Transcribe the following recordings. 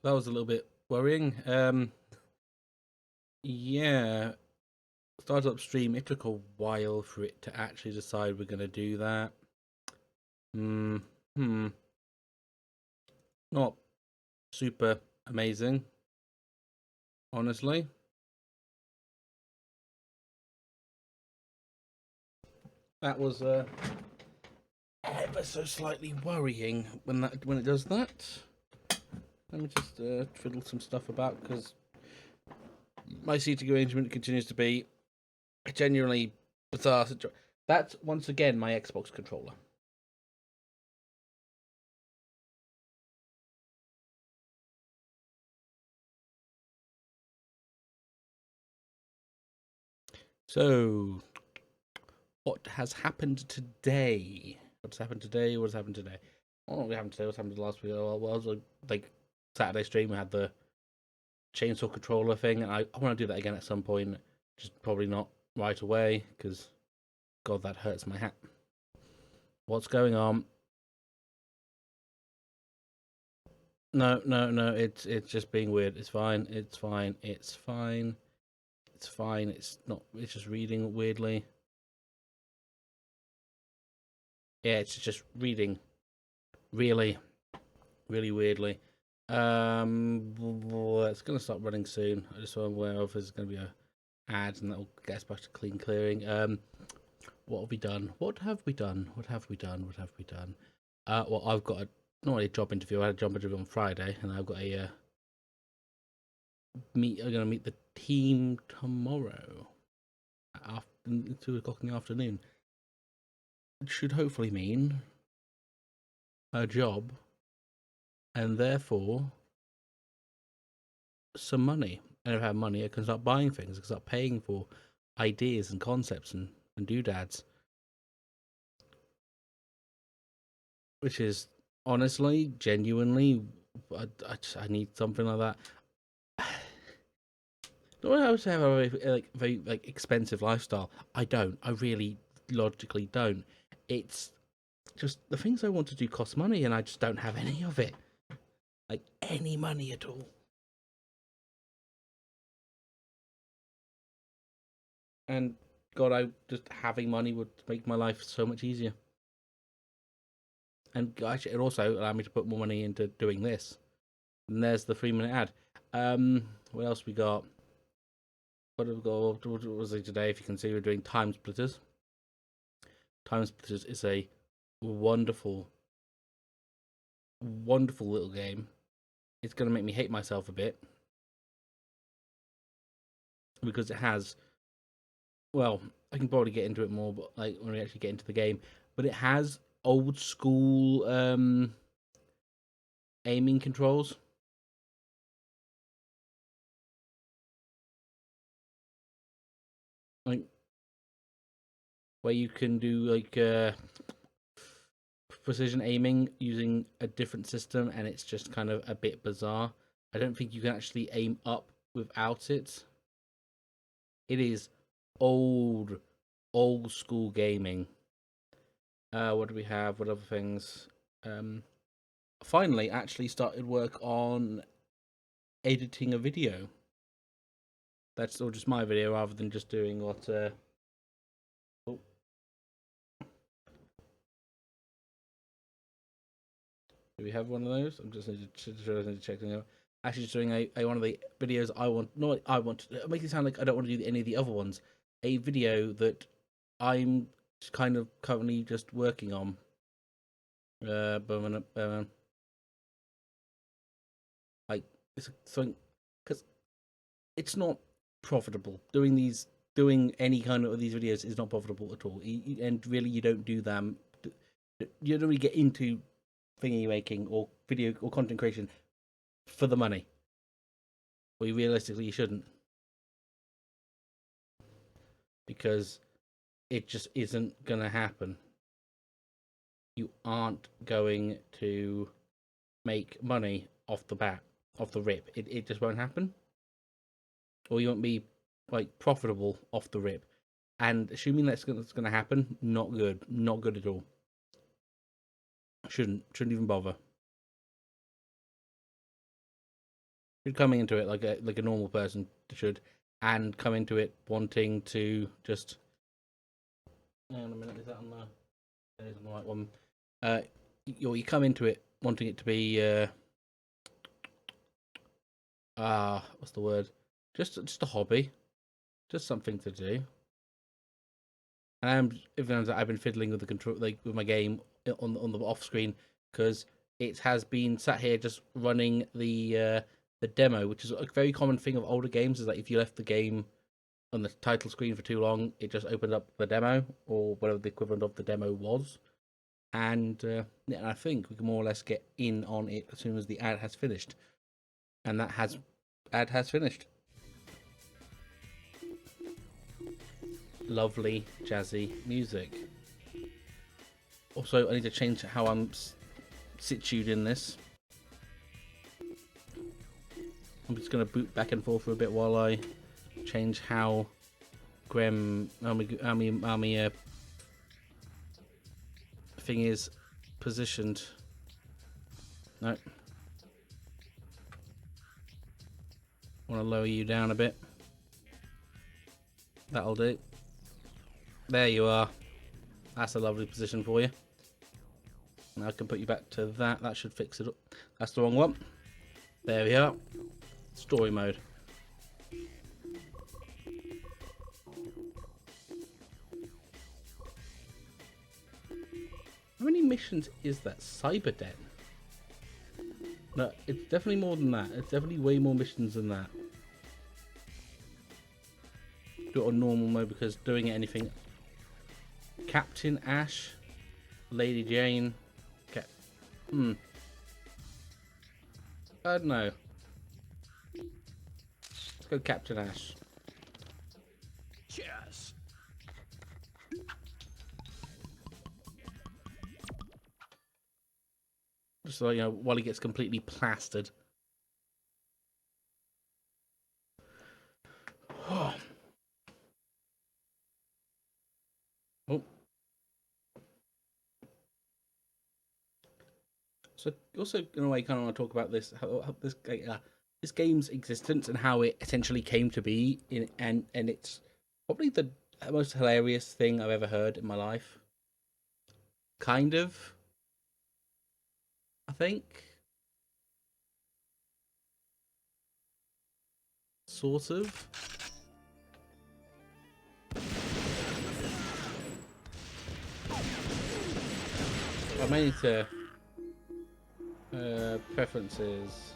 that was a little bit worrying. Yeah, started up stream. It took a while for it to actually decide we're gonna do that. Hmm. Hmm. Not super amazing, honestly. That was ever so slightly worrying when it does that. Let me just fiddle some stuff about because my seating arrangement continues to be a genuinely bizarre situation. That's once again my Xbox controller. So, what has happened today? What's happened today? What's happened today? Oh, what happened today? What's happened last week? Well, it was like Saturday stream. We had the chainsaw controller thing, and I want to do that again at some point. Just probably not right away because God, that hurts my hat. What's going on? No, no, no. It's just being weird. It's fine. It's fine. It's fine. It's fine. It's not. It's just reading weirdly. Yeah, it's just reading really, really weirdly. It's gonna stop running soon. I just want to aware of there's gonna be a ad, and that'll get us back to clean clearing. What have we done? What have we done? What have we done? What have we done? Well, I've got not really a job interview. I had a job interview on Friday, and I've got a meet. I'm gonna meet the team tomorrow after 2 o'clock in the afternoon. It should hopefully mean a job, and therefore some money. And if I have money, I can start buying things. I can start paying for ideas and concepts and doodads, which is honestly, genuinely, I need something like that. Don't I always have a very expensive lifestyle? I don't. I really logically don't. It's just the things I want to do cost money, and I just don't have any of it. Like any money at all. And God, I just having money would make my life so much easier. And gosh, it also allowed me to put more money into doing this. And there's the 3 minute ad. What else we got? What have we got? What was it today? If you can see, we're doing TimeSplitters. TimeSplitters is a wonderful, wonderful little game. It's going to make me hate myself a bit because it has. Well, I can probably get into it more, but like when we actually get into the game, but it has old school aiming controls. Like where you can do like precision aiming using a different system, and it's just kind of a bit bizarre. I don't think you can actually aim up without it. It is old, old school gaming. What do we have? What other things? Finally, actually started work on editing a video. That's all just my video rather than just doing what. Oh, do we have one of those? I'm just need to check something out. Actually, just doing a one of the videos I want. No, I want. To, it makes it sound like I don't want to do any of the other ones. A video that I'm kind of currently just working on. Like it's something because it's not profitable doing any kind of these videos is not profitable at all. And really, you don't do them. You don't really get into thingy making or video or content creation for the money. Well, realistically, you shouldn't because it just isn't gonna happen. You aren't going to make money off the bat, off the rip. It just won't happen, or you won't be like profitable off the rip. And assuming that's going to happen, not good, not good at all. Shouldn't even bother. You're coming into it like a normal person should, and come into it wanting to just. Hang on a minute, is that on the right one? You come into it wanting it to be what's the word? Just a hobby, just something to do. And even though I've been fiddling with the control, like with my game on the off screen, because it has been sat here just running the demo, which is a very common thing of older games. Is that if you left the game on the title screen for too long, it just opened up the demo or whatever the equivalent of the demo was. And yeah, I think we can more or less get in on it as soon as the ad has finished. And that ad has finished. Lovely jazzy music. Also, I need to change how I'm situated in this. I'm just going to boot back and forth for a bit while I change how Army thing is positioned. No. I want to lower you down a bit. That'll do. There you are. That's a lovely position for you. Now I can put you back to that. That should fix it up. That's the wrong one. There we are. Story mode. How many missions is that? Cyberden? No, it's definitely more than that. It's definitely way more missions than that. Do it on normal mode because doing it anything. Captain Ash, Lady Jane. I don't know. Let's go Captain Ash. Yes. Just so you know, while he gets completely plastered. Oh. So also in a way, kind of want to talk about this, how this game's existence and how it essentially came to be, and it's probably the most hilarious thing I've ever heard in my life. Kind of, I think, sort of. I may need to preferences.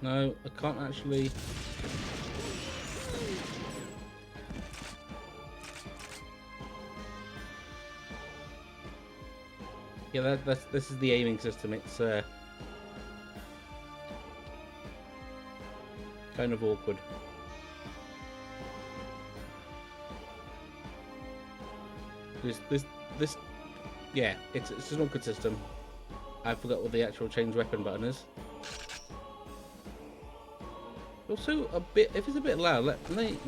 No, I can't actually. Yeah, this is the aiming system. It's kind of awkward. This yeah, it's just an awkward system. I forgot what the actual change weapon button is. Also, a bit, if it's a bit loud, let me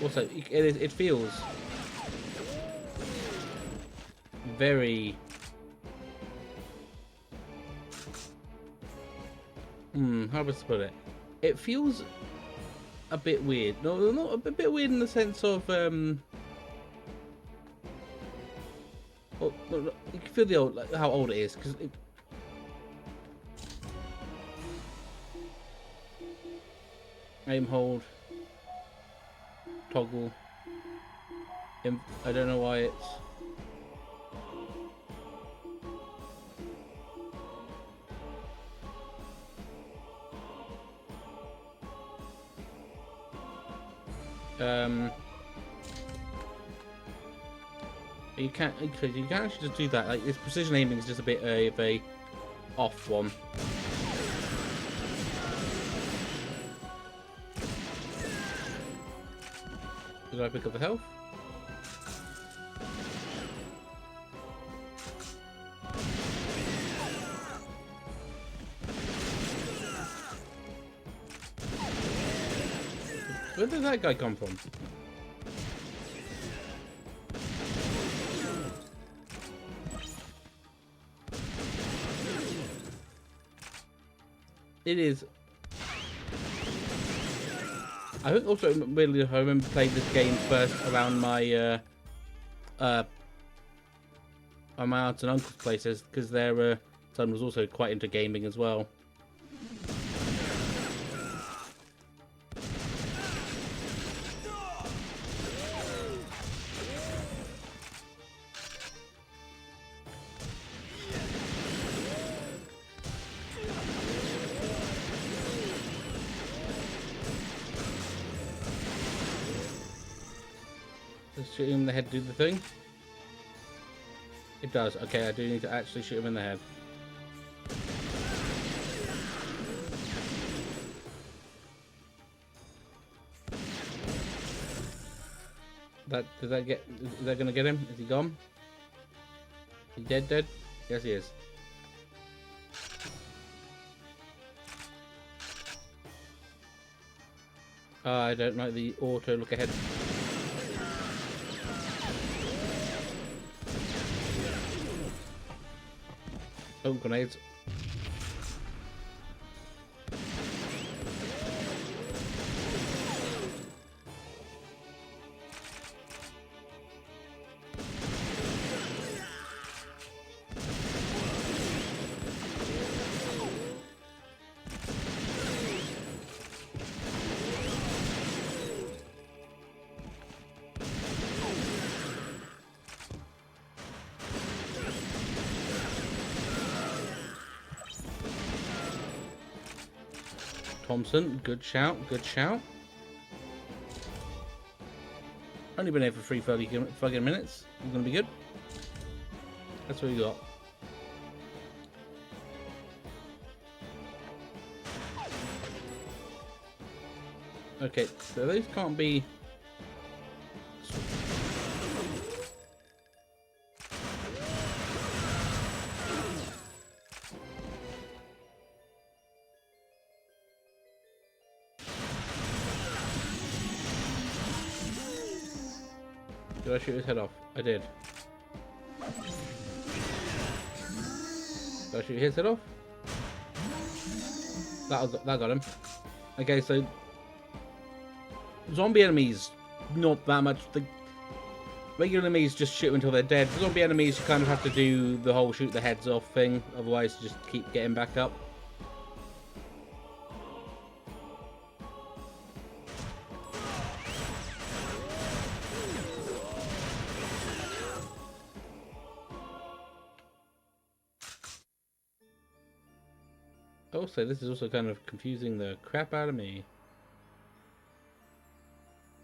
also, it feels very how was to put it? It feels a bit weird. No, not a bit weird in the sense of well, you can feel the old, like, how old it is, because aim, hold, toggle. I don't know why it's you can't actually just do that. Like, this precision aiming is just a bit of a off one. Did I pick up the health? Where did that guy come from? It is. I think also weirdly I remember playing this game first around my on my aunt and uncle's places because their son was also quite into gaming as well. Does shooting him in the head do the thing? It does. Okay, I do need to actually shoot him in the head. Is that gonna get him? Is he gone? Is he dead? Yes, he is. I don't like the auto look ahead. Oh, grenades. Thompson, good shout, good shout. Only been here for 3 fucking minutes. You're gonna be good. That's what you got. Okay, so those can't be. Did I shoot his head off? I did. Did I shoot his head off? That got him. Okay, so zombie enemies, not that much. The regular enemies just shoot until they're dead. Zombie enemies, you kind of have to do the whole shoot the heads off thing, otherwise you just keep getting back up. Also, this is also kind of confusing the crap out of me.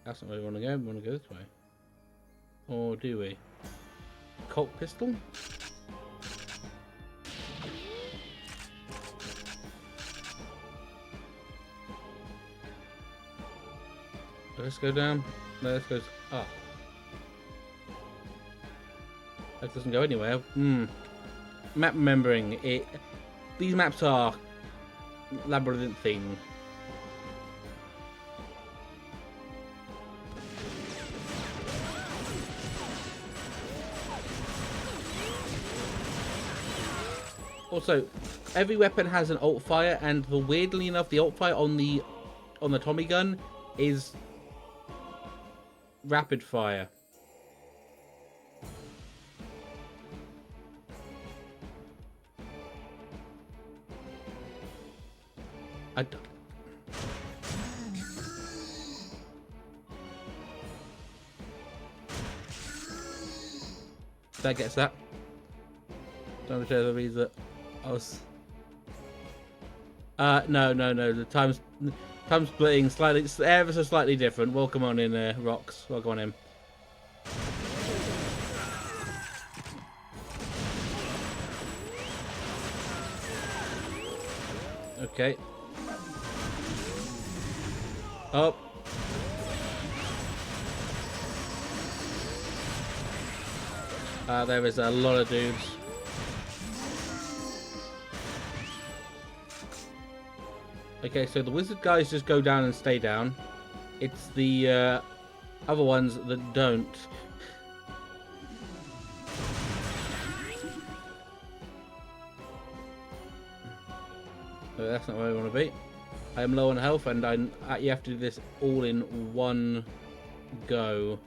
That's not where we want to go. We want to go this way. Or do we? Colt pistol? Let's go down. No, let's go up. That doesn't go anywhere. Map remembering. These maps are labyrinthine. Also, every weapon has an alt fire, and weirdly enough, the alt fire on the Tommy gun is rapid fire. That gets that. Don't share the reason that I was. No. The time splitting slightly, ever so slightly different. Welcome on in, Rocks. Welcome on in. Okay. Oh. There is a lot of dudes. Okay, so the wizard guys just go down and stay down. It's the other ones that don't. So that's not where I want to be. I am low on health, and you have to do this all in one go.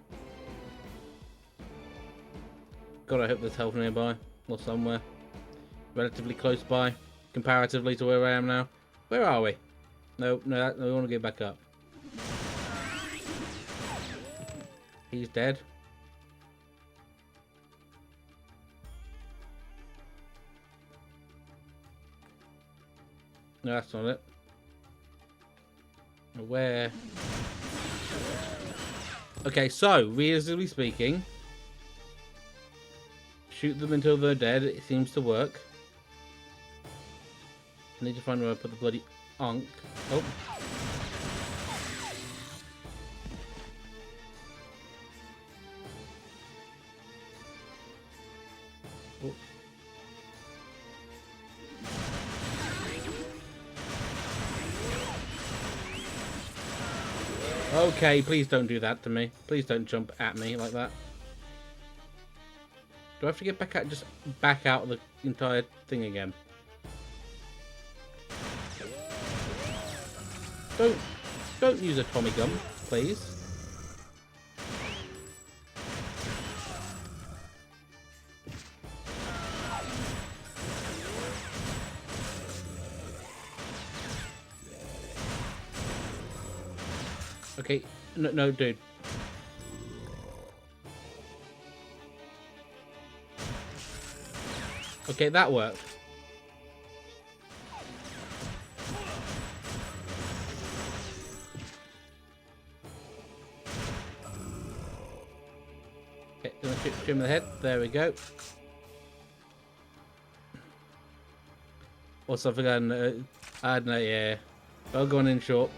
God, I hope there's health nearby or somewhere relatively close by, comparatively to where I am now. Where are we? No, we want to get back up. He's dead. No, that's not it. Where? Okay, so, realistically speaking, shoot them until they're dead. It seems to work. I need to find where I put the bloody unk. Oh. Oh. Okay, please don't do that to me. Please don't jump at me like that. Do I have to get back out, just back out of the entire thing again? Don't use a Tommy gun, please. Okay, no, dude. Okay, that worked. Okay, gonna shoot him in the head. There we go. Also, I forgot. I don't know. Yeah, I'll go on in short.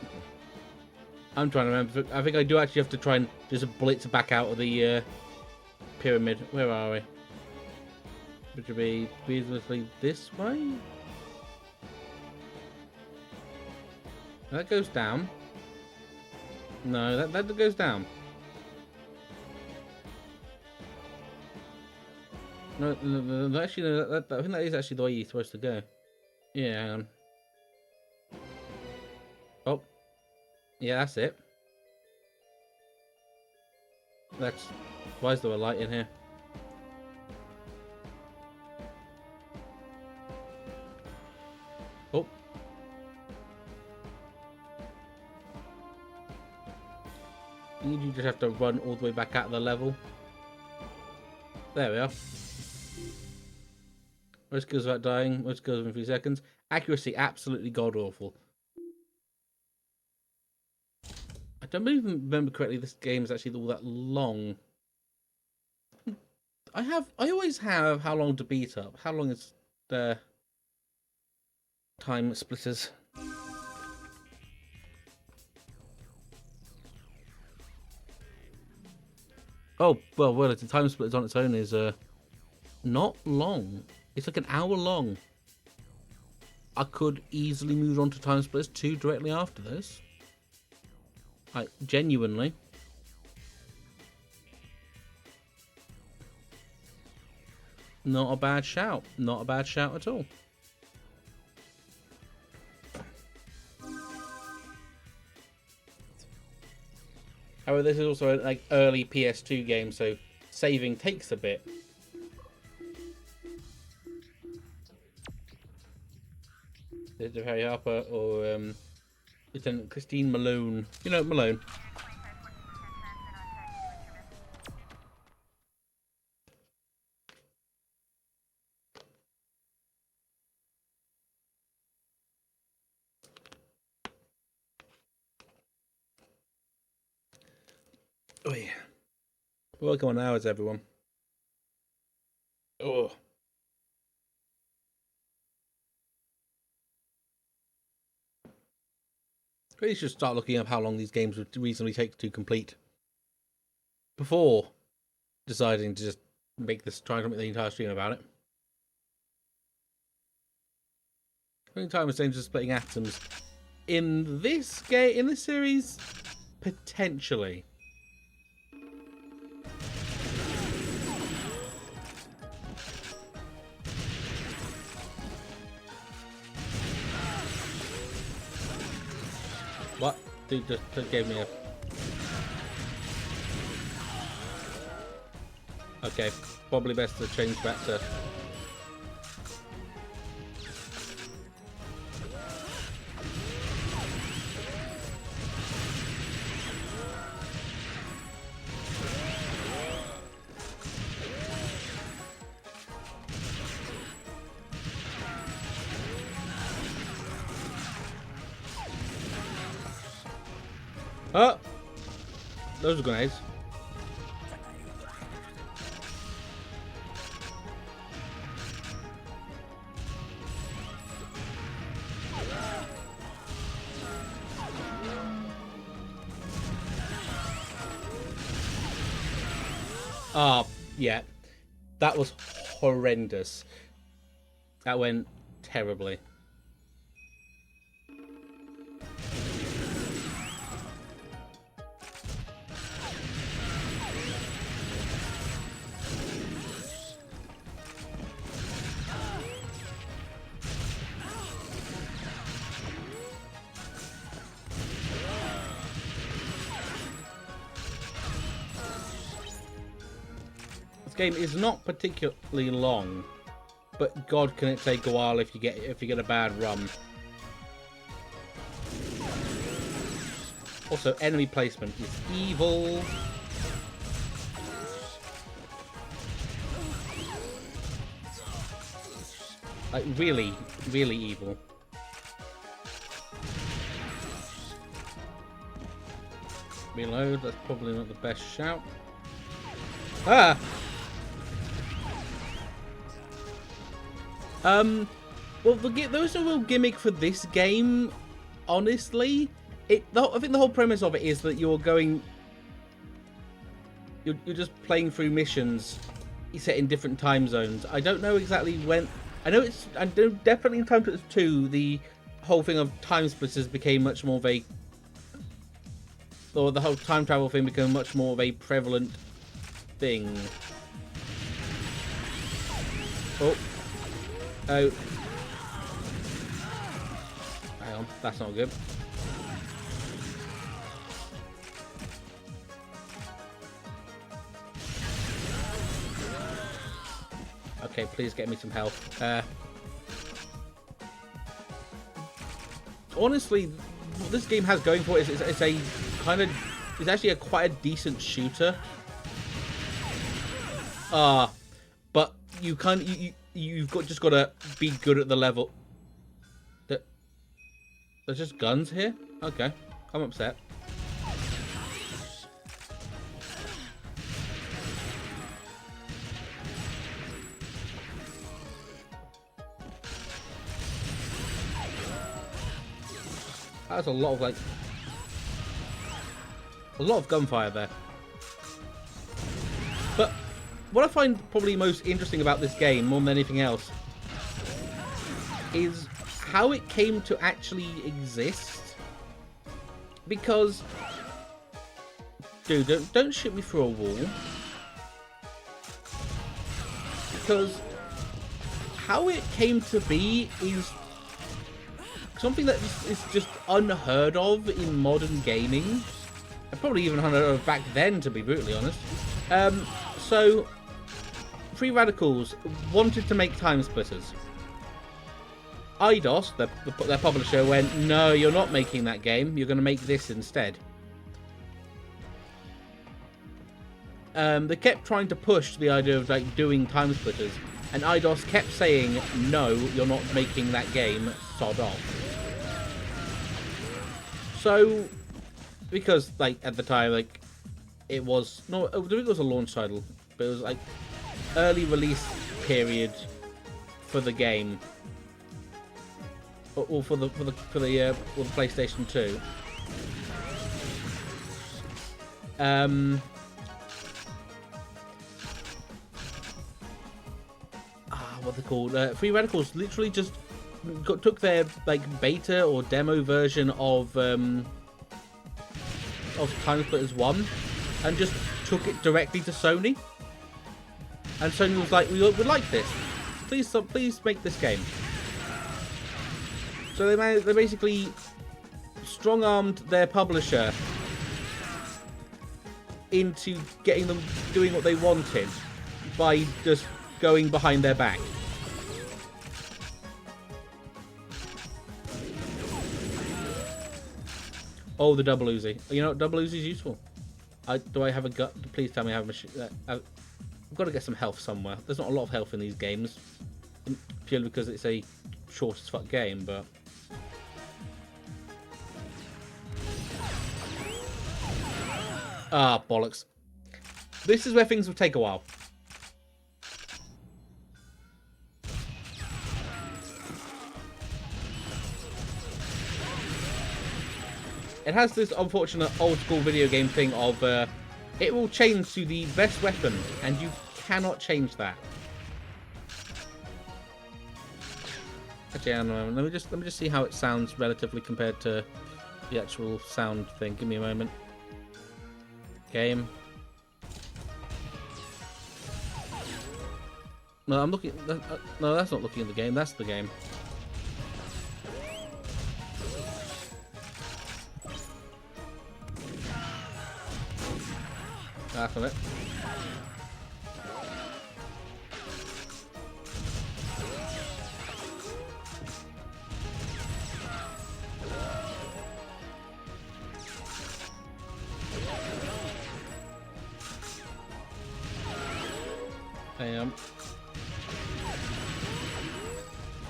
I'm trying to remember. I think I do actually have to try and just blitz back out of the pyramid. Where are we? Which would be reasonably this way? That goes down. No, that goes down. No, actually, no, I think that is actually the way you're supposed to go. Yeah, hang on. Oh. Yeah, that's it. Why is there a light in here? Oh. You just have to run all the way back out of the level. There we are. Most kills without dying, most kills in 3 seconds. Accuracy, absolutely god-awful. I don't even remember correctly, this game is actually all that long. I always have how long to beat up. How long is the TimeSplitters? Oh, well, the TimeSplitters on its own is not long. It's like an hour long. I could easily move on to TimeSplitters 2 directly after this. Like, genuinely. Not a bad shout. Not a bad shout at all. However, this is also an early PS2 game, so saving takes a bit. Detective Harry Harper or Lieutenant Christine Malone. You know, Malone. Oh yeah. Welcome on hours, everyone. Oh. Really should start looking up how long these games would reasonably take to complete before deciding to just try and make the entire stream about it. How many times James is splitting atoms in this game, in this series? Potentially. What? Dude just gave me a... Okay, probably best to change back to... Oh! Those are grenades. Ah, yeah. That was horrendous. That went terribly. This game is not particularly long, but God, can it take a while if you get a bad run. Also, enemy placement is evil. Like really, really evil. Reload. That's probably not the best shout. Ah. Well, those are a real gimmick for this game, honestly. I think the whole premise of it is that you're just playing through missions set in different time zones. I don't know exactly when. I know definitely in TimeSplitters 2, the whole thing of TimeSplitters became much more of a, or the whole time travel thing became much more of a prevalent thing. Oh. Oh. Hang on, that's not good. Okay, please get me some health. Honestly, what this game has going for it is it's a kind of, it's actually quite a decent shooter. But you can't, you've just got to be good at the level. There's just guns here? Okay, I'm upset. That's a lot of gunfire there. But what I find probably most interesting about this game, more than anything else, is how it came to actually exist. Because, dude, don't shoot me through a wall. Because how it came to be is something that is just unheard of in modern gaming. And probably even unheard of back then, to be brutally honest. So, Free Radicals wanted to make TimeSplitters. Eidos, their publisher, went, no, you're not making that game. You're going to make this instead. They kept trying to push the idea of like doing TimeSplitters, and Eidos kept saying, no, you're not making that game. Sod off. So, because like at the time, like it was no, I think it was a launch title, but it was like early release period for the game, or for the PlayStation 2. What they're called? Free Radicals literally just took their like beta or demo version of TimeSplitters 1 and just took it directly to Sony. And Sony was like, we would like this. Please make this game. So they basically strong-armed their publisher into getting them doing what they wanted by just going behind their back. Oh, the double Uzi. You know what? Double Uzi is useful. Do I have a gut? Please tell me I have a machine. I've got to get some health somewhere. There's not a lot of health in these games. Purely because it's a short as fuck game, but... Ah, bollocks. This is where things will take a while. It has this unfortunate old school video game thing of it will change to the best weapon, and you cannot change that. Actually, I don't know. Let me just see how it sounds relatively compared to the actual sound thing. Give me a moment. Game. No, I'm looking. No, that's not looking at the game. That's the game. That's on it.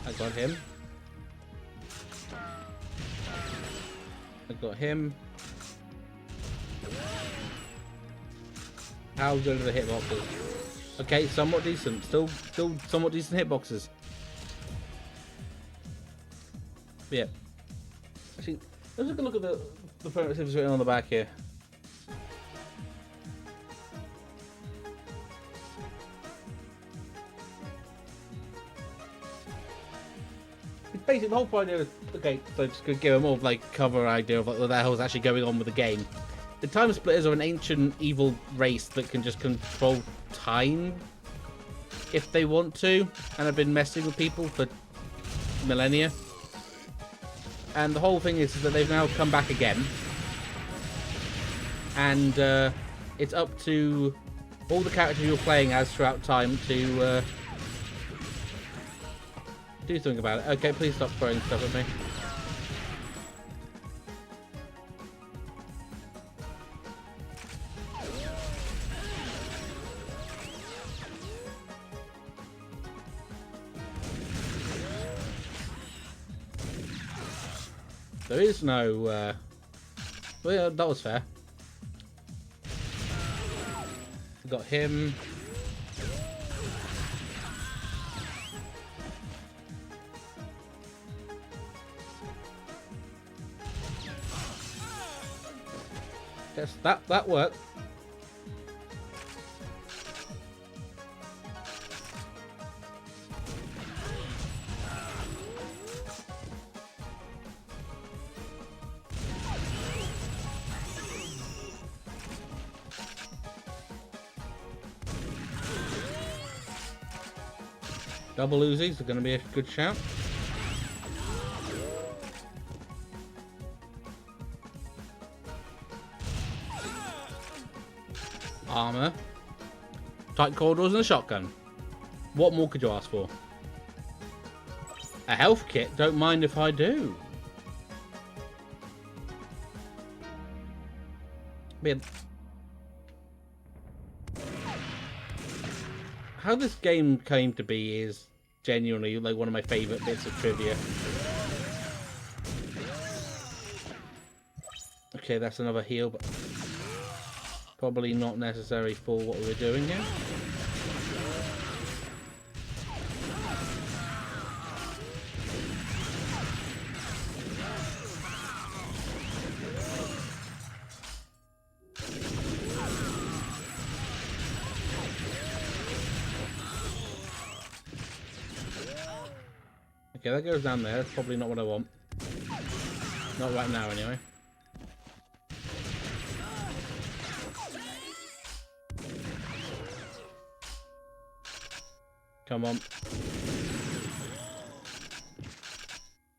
I got him. I got him. How good are the hitboxes? Okay, somewhat decent. Still somewhat decent hitboxes. But yeah. Actually, let's take a look at the primitives written on the back here. Basically, the whole point is, okay, so just to give a more like cover idea of what the hell is actually going on with the game. The TimeSplitters are an ancient evil race that can just control time if they want to, and have been messing with people for millennia. And the whole thing is that they've now come back again, and it's up to all the characters you're playing as throughout time to do something about it. Okay, please stop throwing stuff at me. There is no, well, yeah, that was fair. We got him. Yes, that worked. Double Uzis are going to be a good shout. Armor, tight corridors, and a shotgun. What more could you ask for? A health kit? Don't mind if I do. Man, how this game came to be is genuinely like one of my favorite bits of trivia. Okay, that's another heal, but probably not necessary for what we're doing here. Okay, that goes down there. That's probably not what I want. Not right now, anyway. Come on.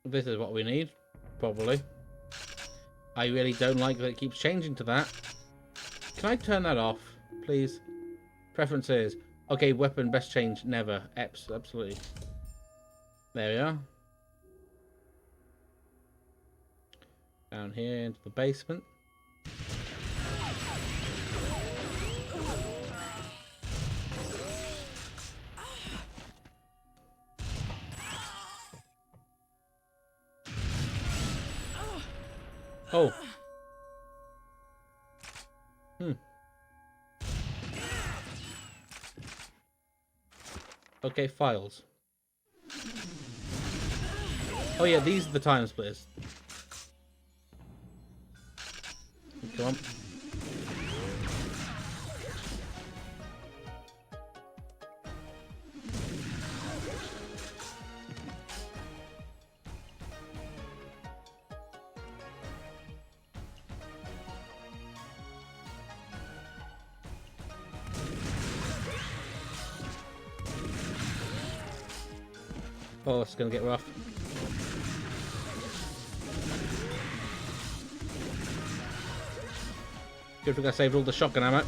This is what we need, probably. I really don't like that it keeps changing to that. Can I turn that off, please? Preferences. Okay, weapon best change never. Absolutely. There we are. Down here into the basement. Oh. Okay, files. Oh yeah, these are the TimeSplitters. Come on. Oh, it's gonna get rough. Good thing I saved all the shotgun ammo.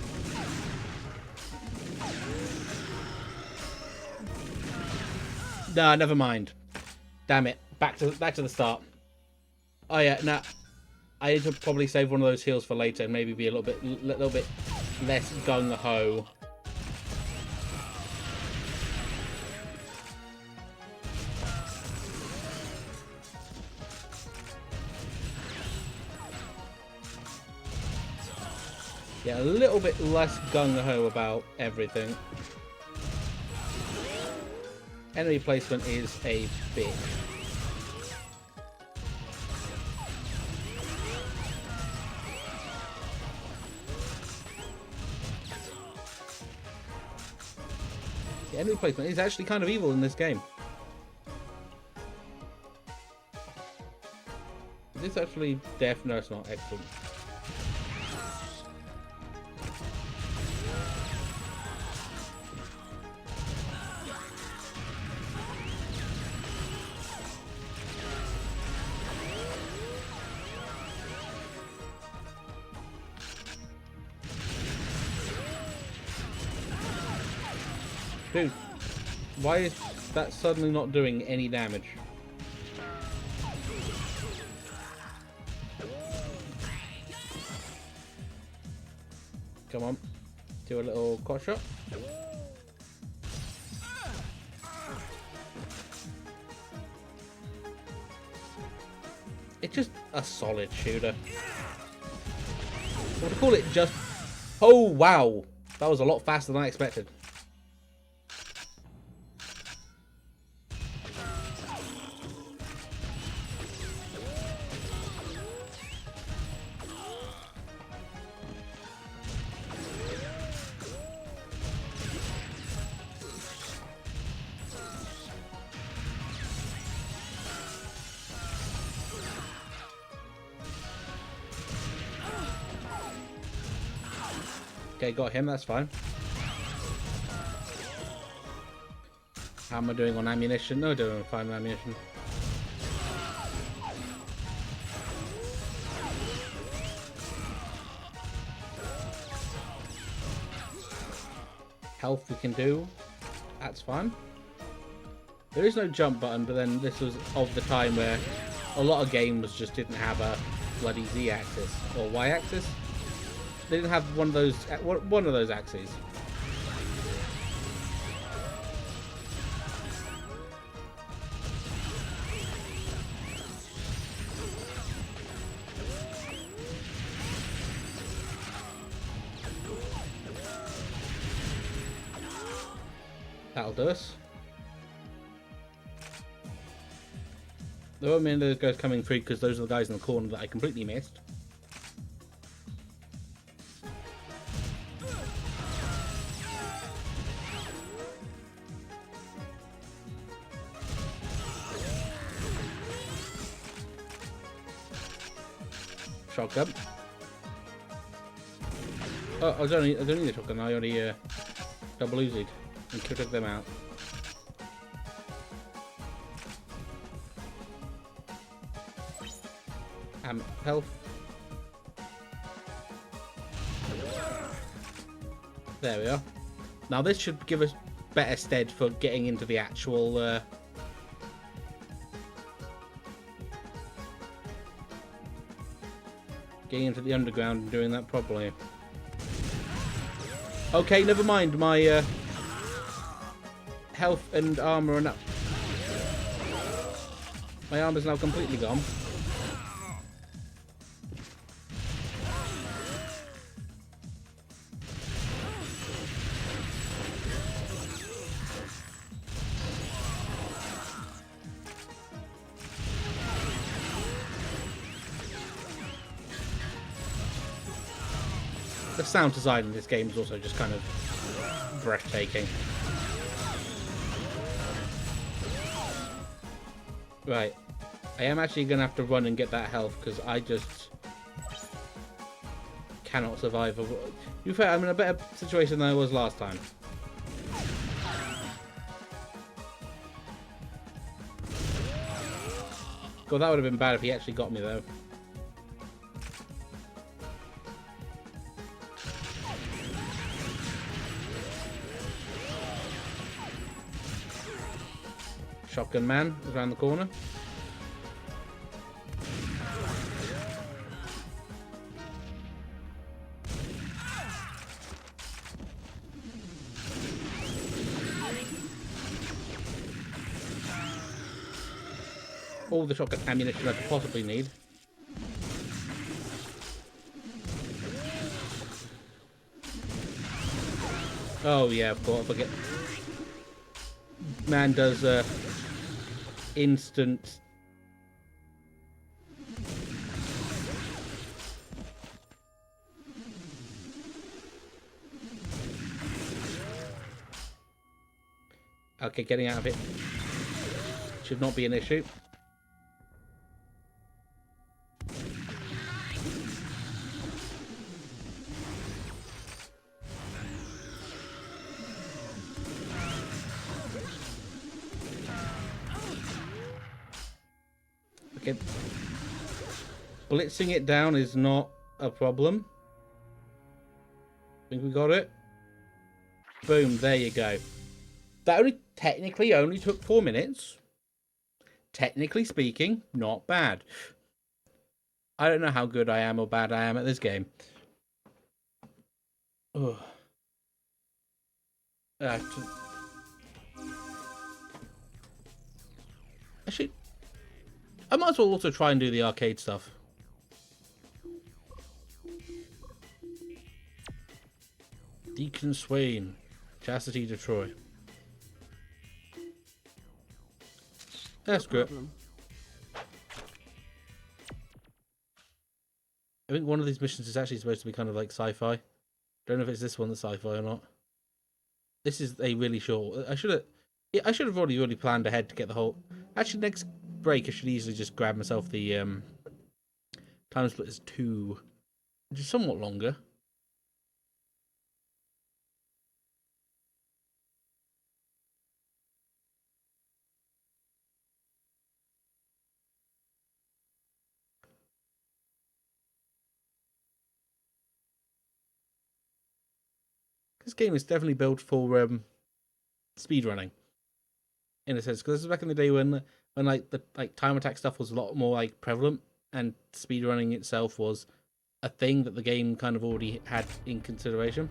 Nah, never mind. Damn it. Back to the start. Oh yeah, nah. I need to probably save one of those heals for later and maybe be a little bit less gung ho. Yeah, a little bit less gung-ho about everything. Enemy placement is a bitch. The enemy placement is actually kind of evil in this game. This actually no, it's not excellent. Dude, why is that suddenly not doing any damage? Come on, do a little quad shot. It's just a solid shooter. I would call it just... Oh, wow. That was a lot faster than I expected. Okay, got him, that's fine. How am I doing on ammunition? No, doing fine on ammunition. Health we can do. That's fine. There is no jump button, but then this was of the time where a lot of games just didn't have a bloody Z-axis or Y-axis. They didn't have one of those axes. That'll do us. There won't be any of those guys coming through because those are the guys in the corner that I completely missed. Shotgun. Oh, I don't need a shotgun. I already double Uzi'd and took them out. Health. There we are. Now this should give us better stead for getting into the actual getting into the underground and doing that properly. Okay, never mind. My health and armor are now. My armor's now completely gone. The sound design in this game is also just kind of breathtaking. Right. I am actually going to have to run and get that health because I just cannot survive. To be fair, I'm in a better situation than I was last time. God, that would have been bad if he actually got me though. Shotgun man is around the corner. All the shotgun ammunition I could possibly need. Oh yeah, of course, I forget. Man does instant okay, getting out of it should not be an issue. Okay. Blitzing it down is not a problem. Think we got it? Boom, there you go. That technically only took 4 minutes. Technically speaking, not bad. I don't know how good I am or bad I am at this game. Ugh. Actually, I might as well also try and do the arcade stuff. Deacon Swain, Chastity Detroit. That's good. I think one of these missions is actually supposed to be kind of like sci-fi. Don't know if it's this one that's sci-fi or not. This is a really short. I should have already planned ahead to get the whole. Actually, next break I should easily just grab myself the TimeSplitters 2, which is somewhat longer. This game is definitely built for speedrunning, in a sense, because this is back in the day when like the time attack stuff was a lot more like prevalent, and speedrunning itself was a thing that the game kind of already had in consideration.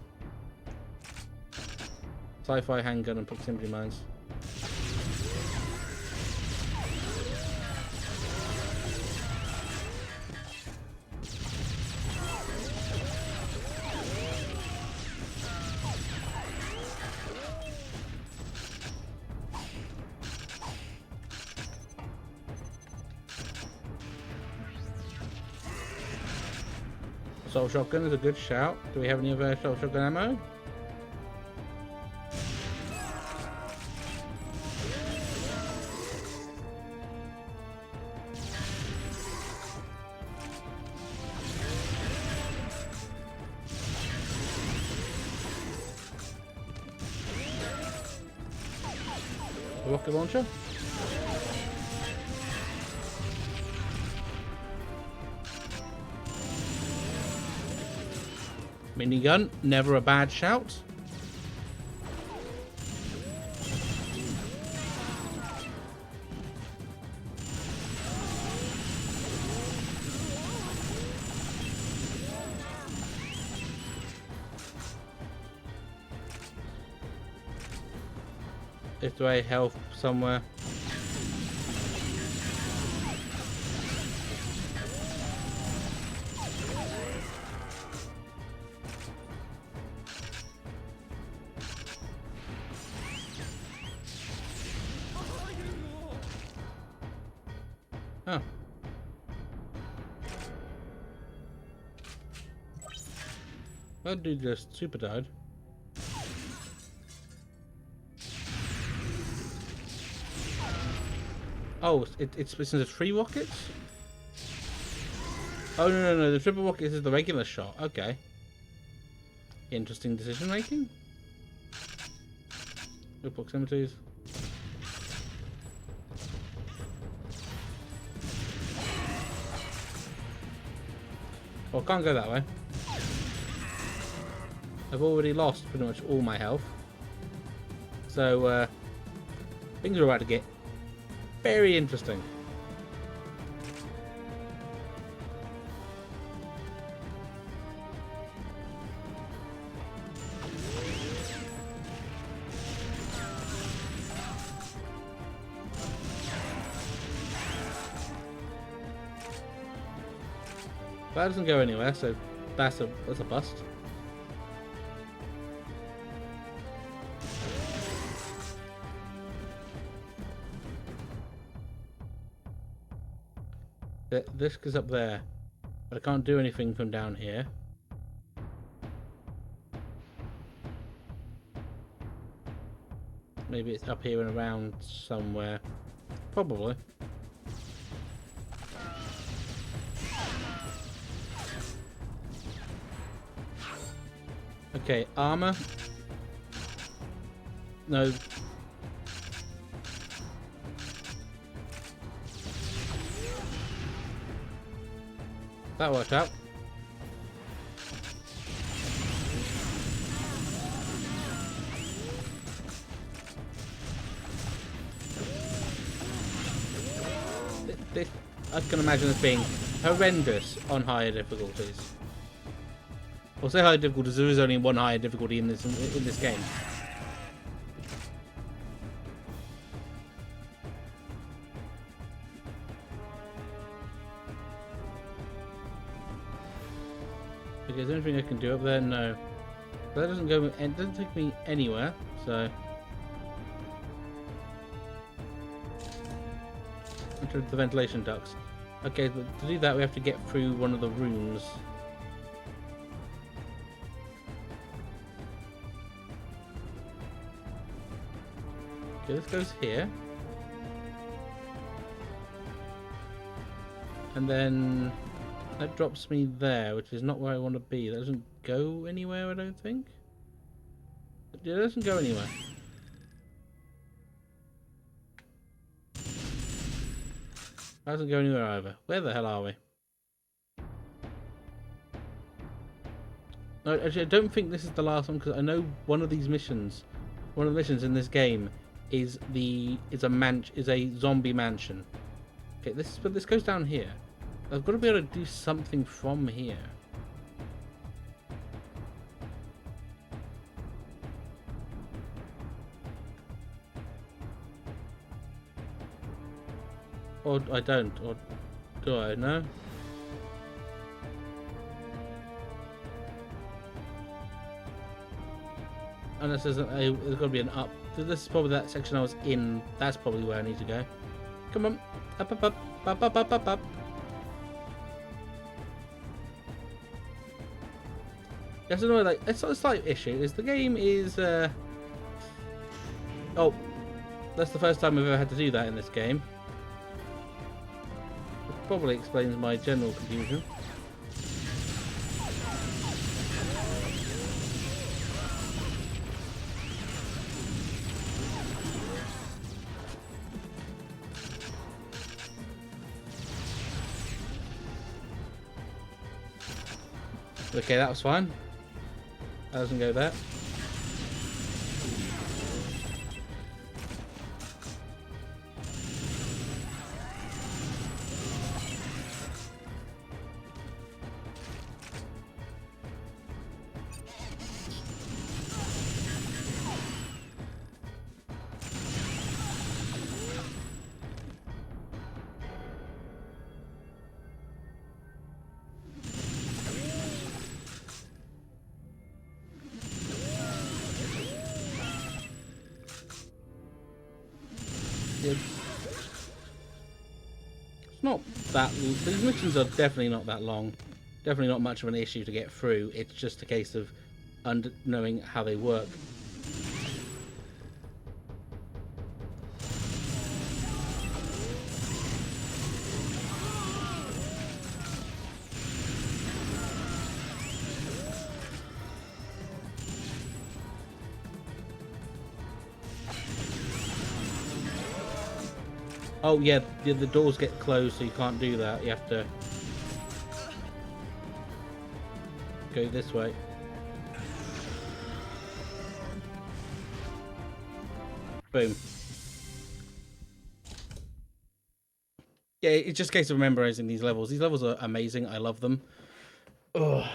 Sci-fi handgun and proximity mines. Assault shotgun is a good shout. Do we have any other assault shotgun ammo? A rocket launcher? Minigun, never a bad shout. Is there a health somewhere? Oh. That dude just super died. Oh, it's into 3 rockets? Oh, no, the triple rockets is the regular shot. Okay. Interesting decision making. Good proximities. Oh, can't go that way. I've already lost pretty much all my health. So, things are about to get very interesting. That doesn't go anywhere, so that's a bust. This goes up there, but I can't do anything from down here. Maybe it's up here and around somewhere. Probably. Okay, armor. No. That worked out. This, I can imagine this being horrendous on higher difficulties. I'll say higher difficulties, there is only one higher difficulty in this game. Okay, is there anything I can do up there? No. But that doesn't go. It doesn't take me anywhere. So enter the ventilation ducts. Okay, but to do that we have to get through one of the rooms. Okay, this goes here. And then that drops me there, which is not where I want to be. That doesn't go anywhere, I don't think. It doesn't go anywhere. That doesn't go anywhere either. Where the hell are we? No, actually, I don't think this is the last one, because I know one of the missions in this game is a zombie mansion. Okay, this goes down here. I've got to be able to do something from here. Or I don't, or do I? No? Unless there's got to be an up. This is probably that section I was in. That's probably where I need to go. Come on. Up, up, up, up, up, up, up, up. That's another, like, it's a slight issue. Is the game is oh, that's the first time I've ever had to do that in this game. Which probably explains my general confusion. Okay, that was fine. That doesn't go there. it's not that. These missions are definitely not that long. Definitely not much of an issue to get through. It's just a case of knowing how they work. Oh yeah, the doors get closed, so you can't do that. You have to go this way. Boom. Yeah, it's just a case of memorizing these levels. These levels are amazing. I love them. Ugh.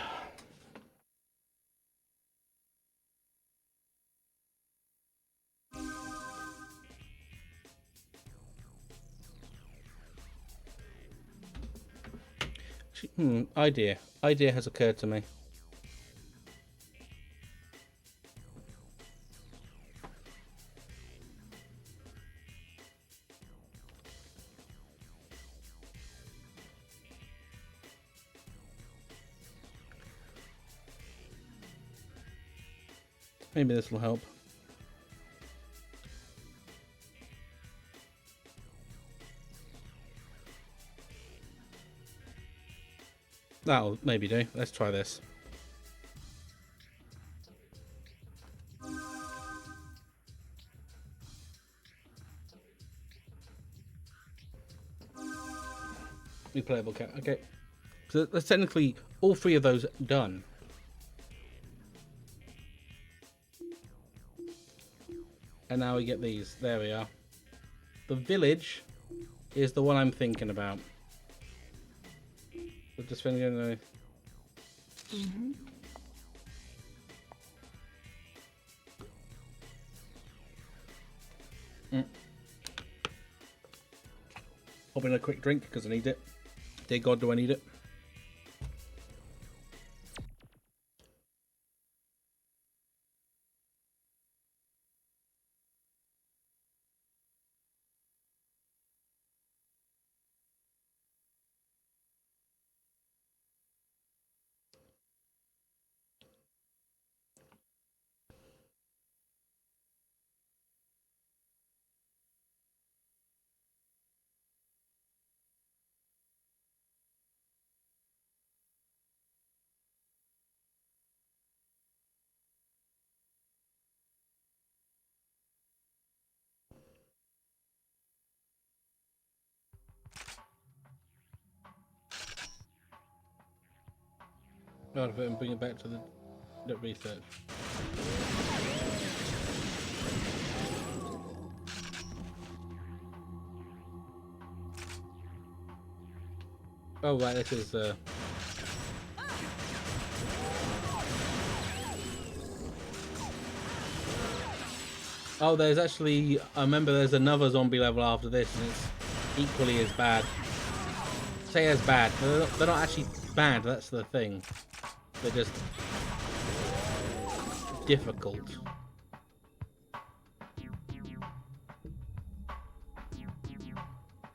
Idea has occurred to me. Maybe this will help. That'll maybe do. Let's try this. Replayable cat. Okay. So that's technically all three of those done. And now we get these. There we are. The village is the one I'm thinking about. We're just going to... Hop in a quick drink because I need it. Dear God, do I need it? Out of it and bring it back to the research. Oh right, this is oh, there's actually, I remember there's another zombie level after this and it's equally as bad. Say as bad. They're not actually bad, that's the thing. They're just difficult.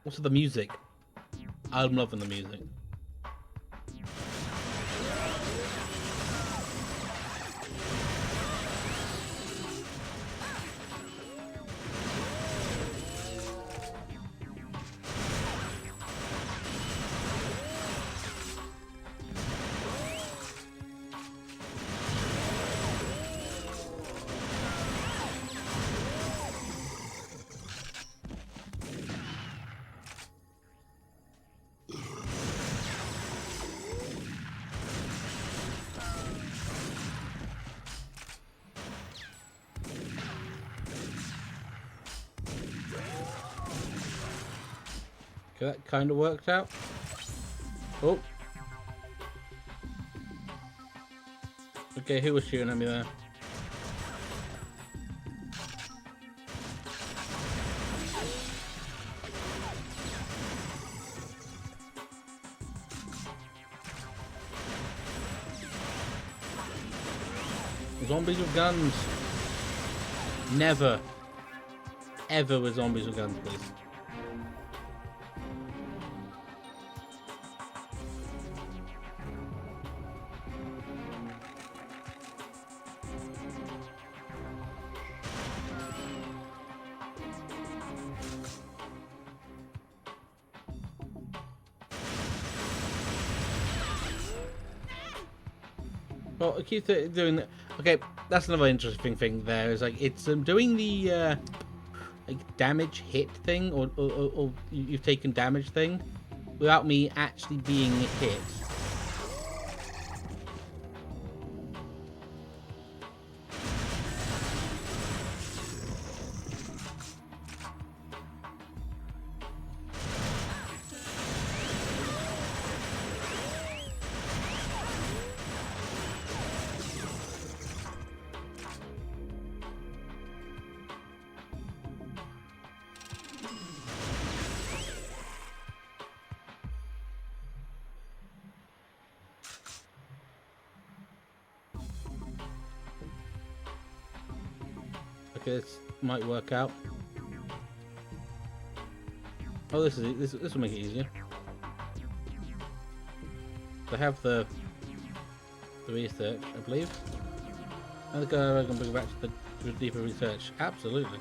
What's with the music? I'm loving the music. Okay, that kind of worked out. Oh. Okay, who was shooting at me there? Zombies with guns. Never. ever with zombies with guns, please. Well, I keep doing that. Okay, that's another interesting thing there. Is like it's doing the like damage hit thing, or you've taken damage thing, without me actually being hit. Okay, this might work out. Oh, this will make it easier. They have the research, I believe. And the guy can bring it back to the deeper research. Absolutely.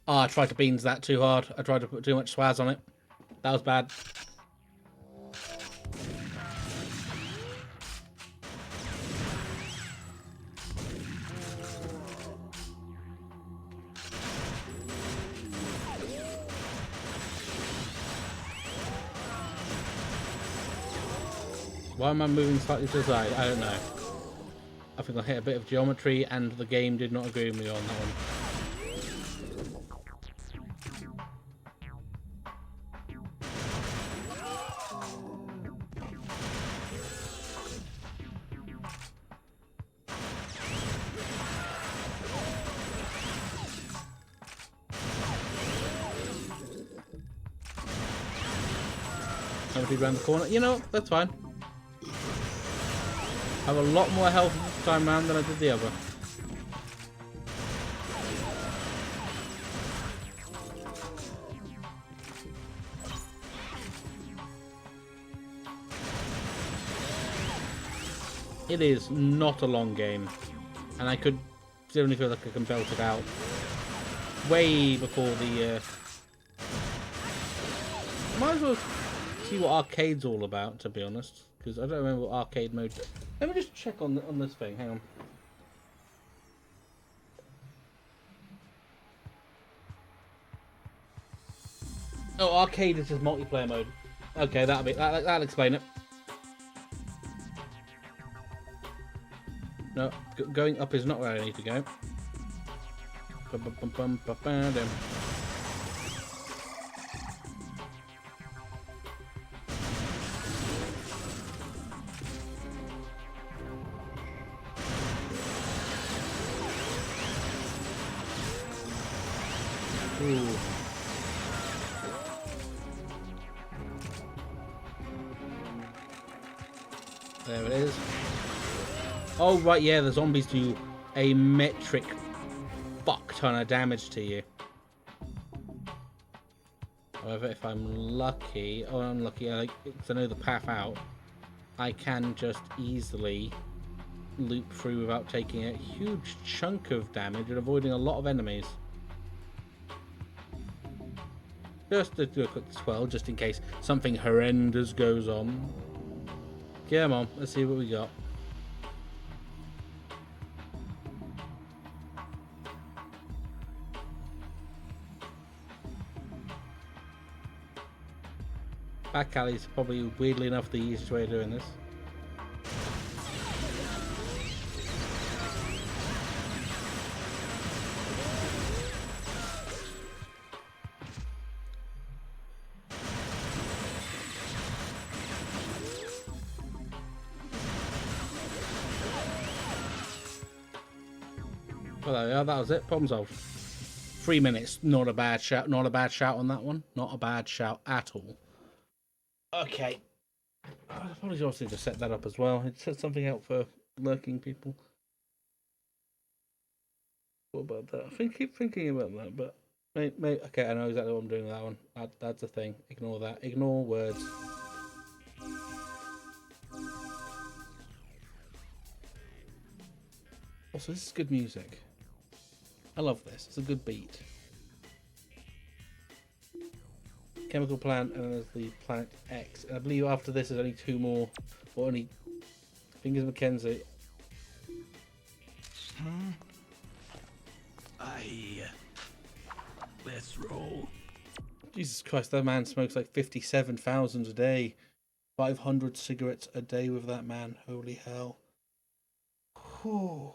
I tried to beans that too hard. I tried to put too much swaz on it. That was bad. Why am I moving slightly to the side? I don't know. I think I hit a bit of geometry and the game did not agree with me on that one. Somebody around the corner. You know, that's fine. I have a lot more health this time round than I did the other. It is not a long game, and I could certainly feel like I can belt it out way before the. Might as well see what arcade's all about, to be honest, because I don't remember what arcade mode. Let me just check on this thing. Hang on. Oh, arcade is just multiplayer mode. Okay, that'll explain it. No, going up is not where I need to go. Ooh. There it is. Oh, right, yeah, the zombies do a metric fuck ton of damage to you. However, if I'm lucky, or unlucky, because I know the path out, I can just easily loop through without taking a huge chunk of damage and avoiding a lot of enemies. Just to do a quick swell, just in case something horrendous goes on. Come on, let's see what we got. Back alley is probably, weirdly enough, the easiest way of doing this. Well, yeah, that was it. Problem solved. 3 minutes. Not a bad shout. Not a bad shout on that one. Not a bad shout at all. Okay. I probably also just set that up as well. It said something out for lurking people. What about that? I keep thinking about that, but maybe okay, I know exactly what I'm doing with that one. That's a thing. Ignore that. Ignore words. Also, this is good music. I love this. It's a good beat. Chemical plant, and then there's the planet X. And I believe after this, there's only 2 more. Or only Fingers Mackenzie. Let's roll. Jesus Christ, that man smokes like 57,000 a day. 500 cigarettes a day with that man. Holy hell. Whew.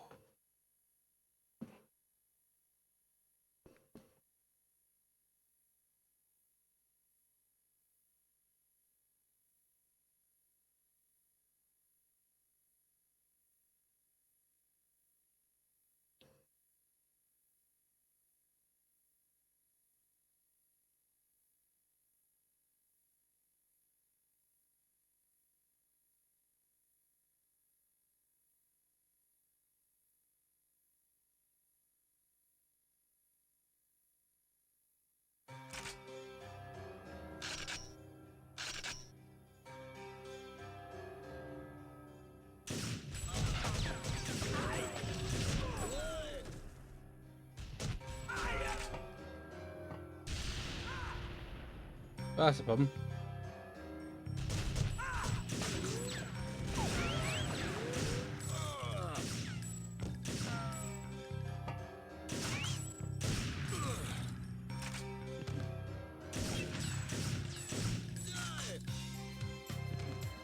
That's the problem.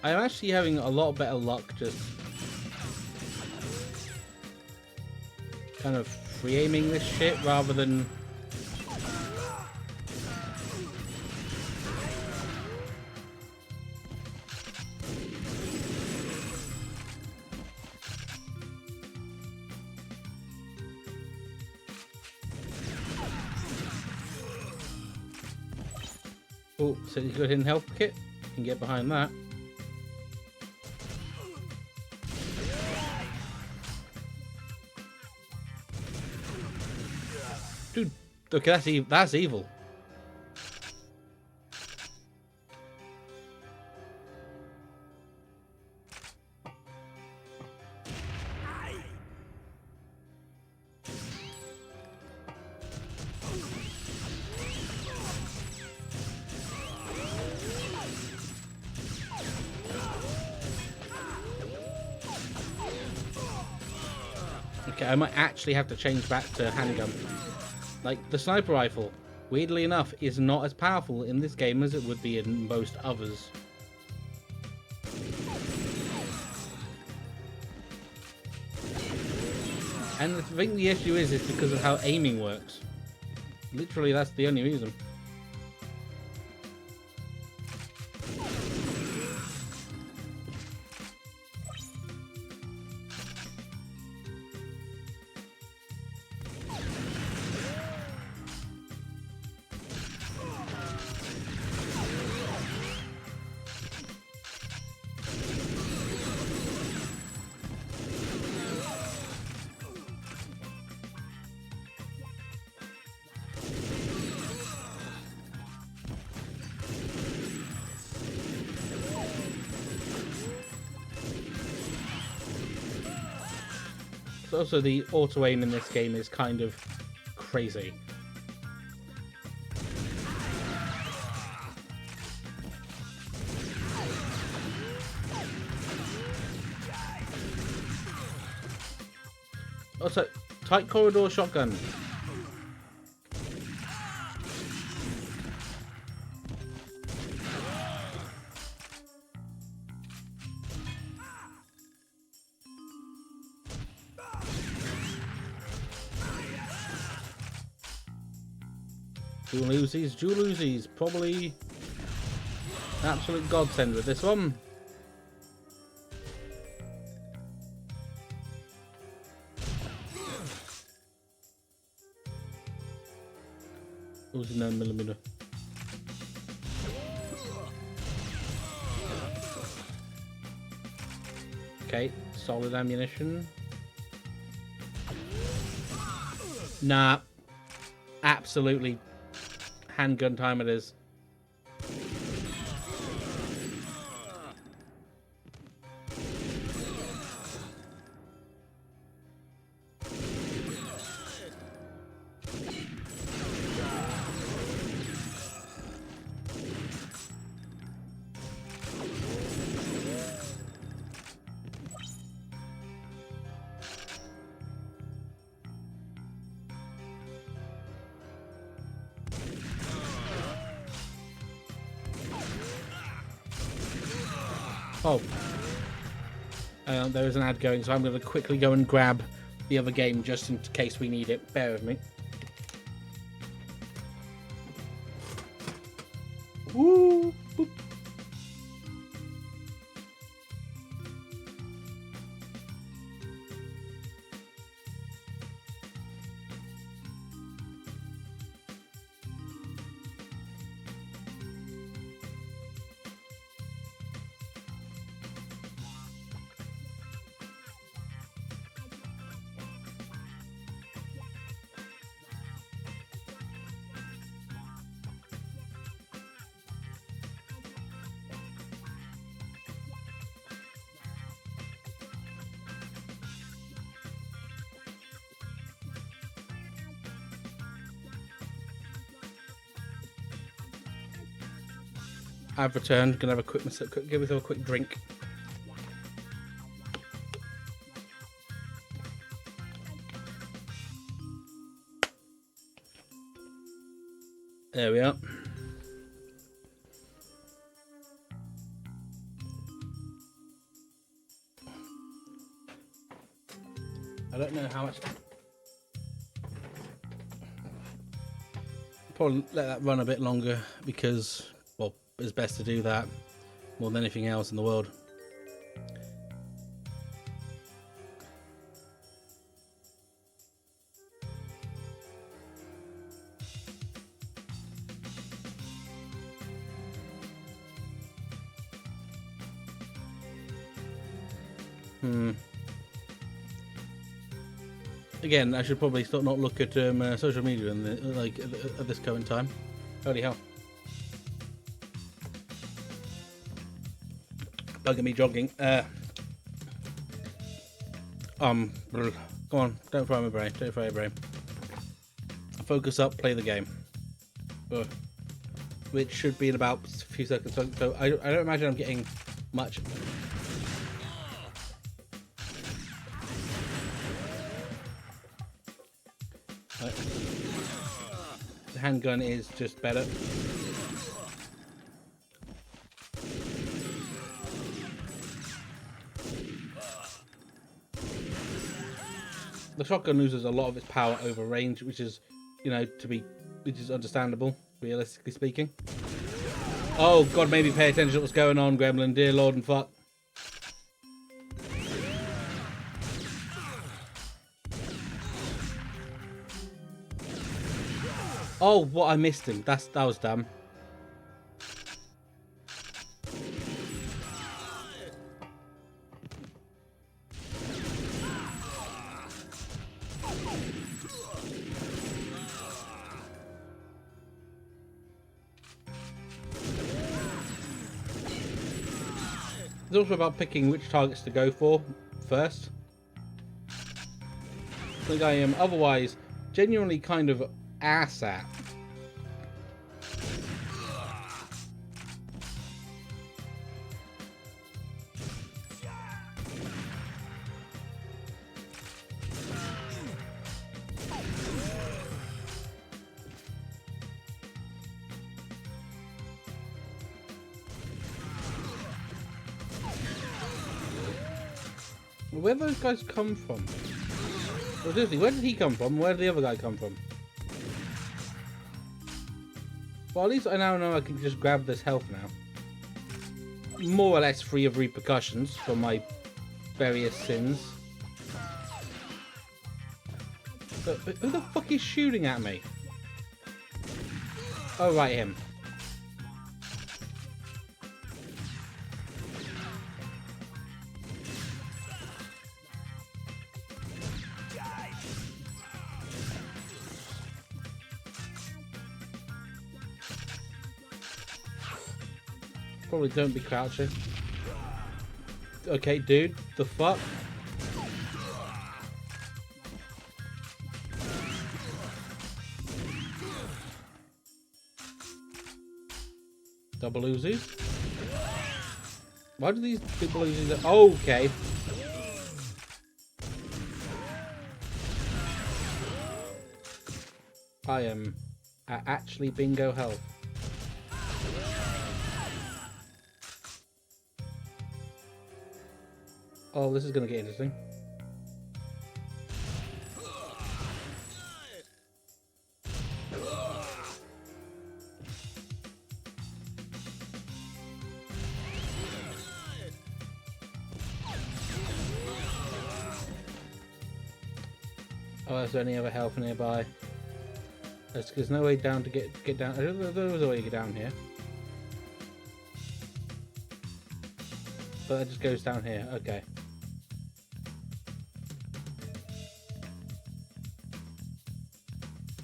I'm actually having a lot better luck just kind of free aiming this shit rather than oh, so you got a hidden health kit? You can get behind that. Dude, okay, that's evil. Okay, I might actually have to change back to handgun. Like, the sniper rifle, weirdly enough, is not as powerful in this game as it would be in most others. And I think the issue is because of how aiming works. Literally, that's the only reason. Also, the auto aim in this game is kind of crazy. Also, tight corridor shotgun. Dual Uzis, probably an absolute godsend with this one. Uzi 9mm. Okay, solid ammunition. Nah. Absolutely. Handgun time it is. Oh. There is an ad going, so I'm going to quickly go and grab the other game just in case we need it. Bear with me. Woo! Boop. I've returned. Gonna have a quick, give myself a quick drink. There we are. I don't know how much. Probably let that run a bit longer because, well, it's best to do that more than anything else in the world. Again, I should probably not look at social media in at this current time. Holy hell! Bugging me jogging. Come on, don't fry my brain. Don't fry your brain. Focus up. Play the game. Which should be in about a few seconds. So I don't imagine I'm getting much. The handgun is just better. The shotgun loses a lot of its power over range, which is, which is understandable, realistically speaking. Oh god, maybe pay attention to what's going on, Gremlin. Dear Lord and fuck. Oh, what, I missed him. That was dumb. It's also about picking which targets to go for first. I think I am otherwise genuinely kind of ass at. Where do those guys come from? Well, seriously, where did he come from? Where did the other guy come from? Well, at least I now know I can just grab this health now. More or less free of repercussions from my various sins. But who the fuck is shooting at me? Oh, right, him. Probably don't be crouching. Okay, dude, the fuck? Double Uzis? Why do these double Uzis... Oh, okay. I am at actually bingo health. Oh, this is going to get interesting. Oh, is there any other health nearby? There's no way down to get down. I don't know if there was a way to get down here. But it just goes down here. Okay.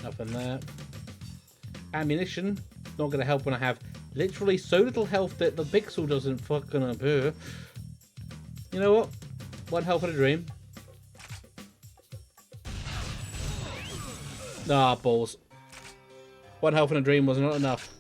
Nothing there. Ammunition. Not going to help when I have literally so little health that the pixel doesn't fucking appear. You know what? One health in a dream. Ah, balls. One health in a dream was not enough.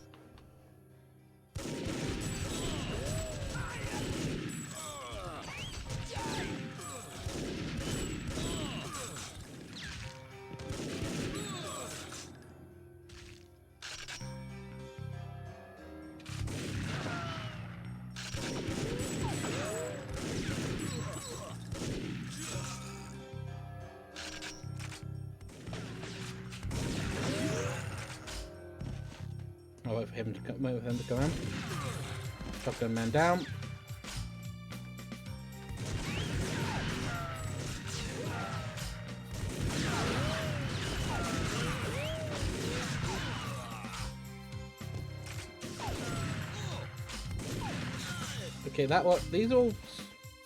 I'll wait for him to come. Wait for him to come in. Shotgun man down. Okay, that what these are all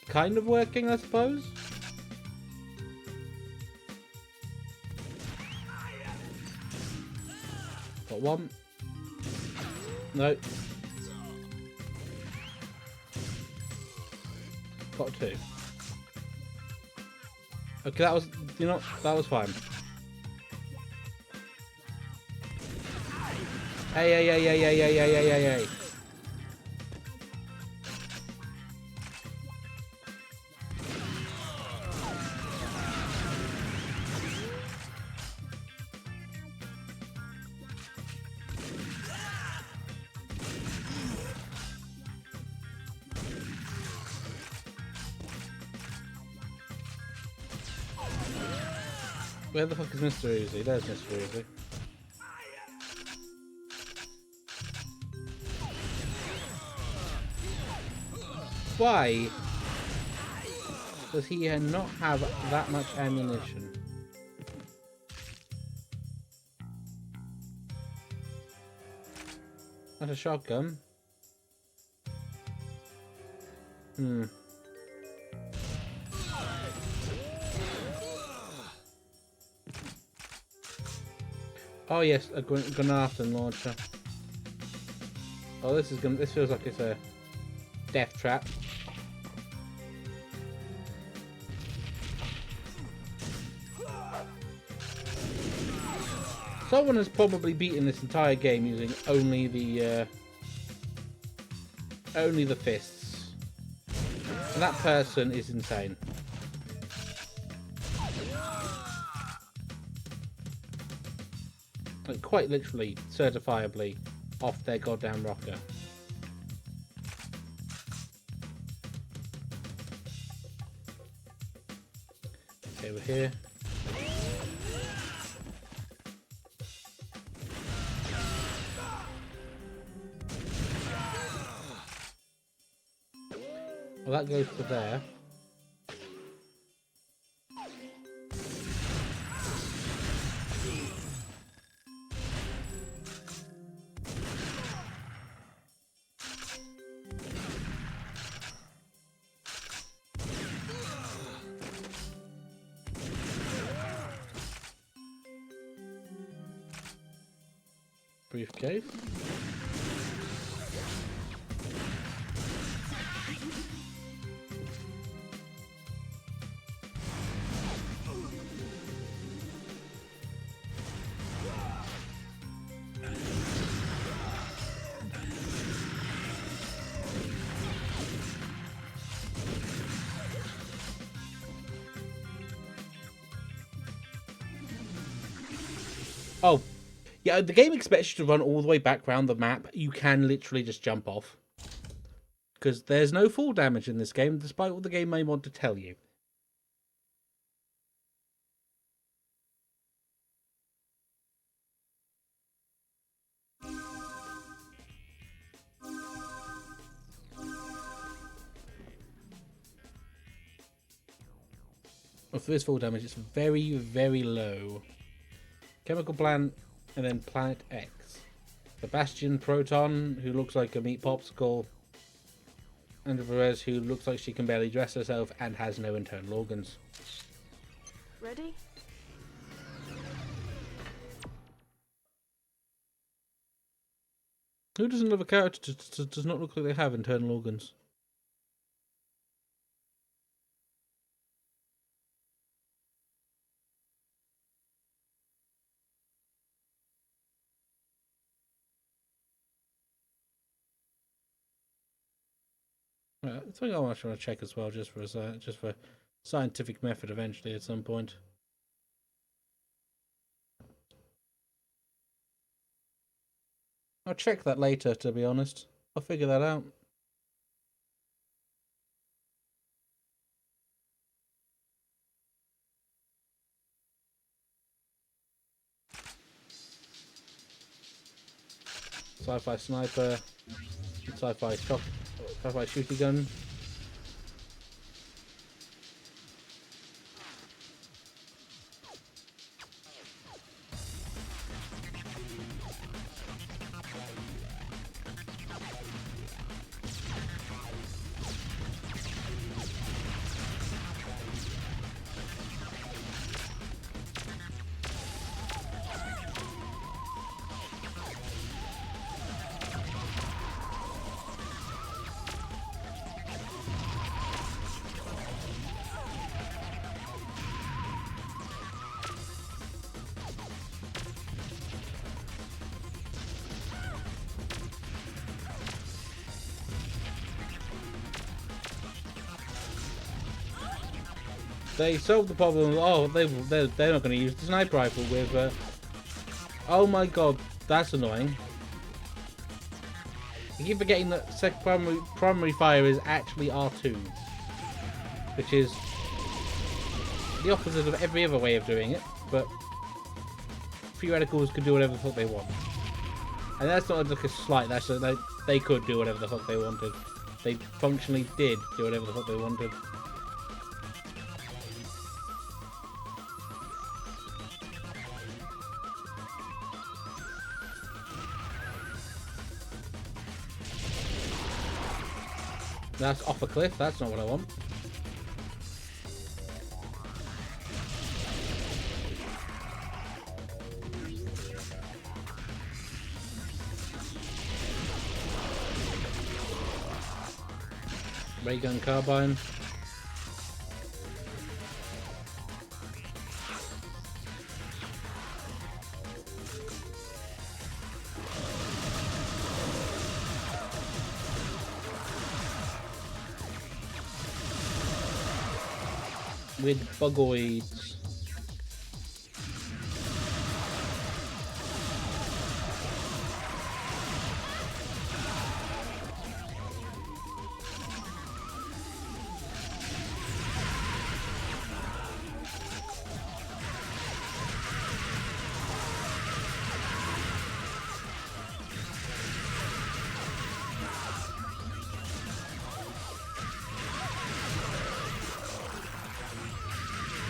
kind of working, I suppose. Got one. No. Got two. Okay, that was, you know, that was fine. Hey. Where the fuck is Mr. Uzi? There's Mr. Uzi. Why does he not have that much ammunition? That's a shotgun. Oh yes, a Granatan launcher. Oh, this feels like it's a death trap. Someone has probably beaten this entire game using only the fists, and that person is insane. Like, quite literally, certifiably off their goddamn rocker. Okay, we're here. Well, that goes to there. Brief cave. Oh, yeah, the game expects you to run all the way back around the map. You can literally just jump off. Because there's no fall damage in this game, despite what the game may want to tell you. Well, for this fall damage, it's very, very low. Chemical plant, and then Planet X. Sebastian Proton, who looks like a meat popsicle. And Perez, who looks like she can barely dress herself and has no internal organs. Ready? Who doesn't love a character does not look like they have internal organs? It's something I want to check as well, just for scientific method eventually at some point. I'll check that later, to be honest. I'll figure that out. Sci-fi sniper, sci-fi shooty gun. They solved the problem. Oh, they're not going to use the sniper rifle with. Oh my god, that's annoying. You keep forgetting that primary fire is actually R2, which is the opposite of every other way of doing it. But free radicals can do whatever the fuck they want, and that's not like a slight. That's they could do whatever the fuck they wanted. They functionally did do whatever the fuck they wanted. That's off a cliff, that's not what I want. Ray gun carbine. With bugoids.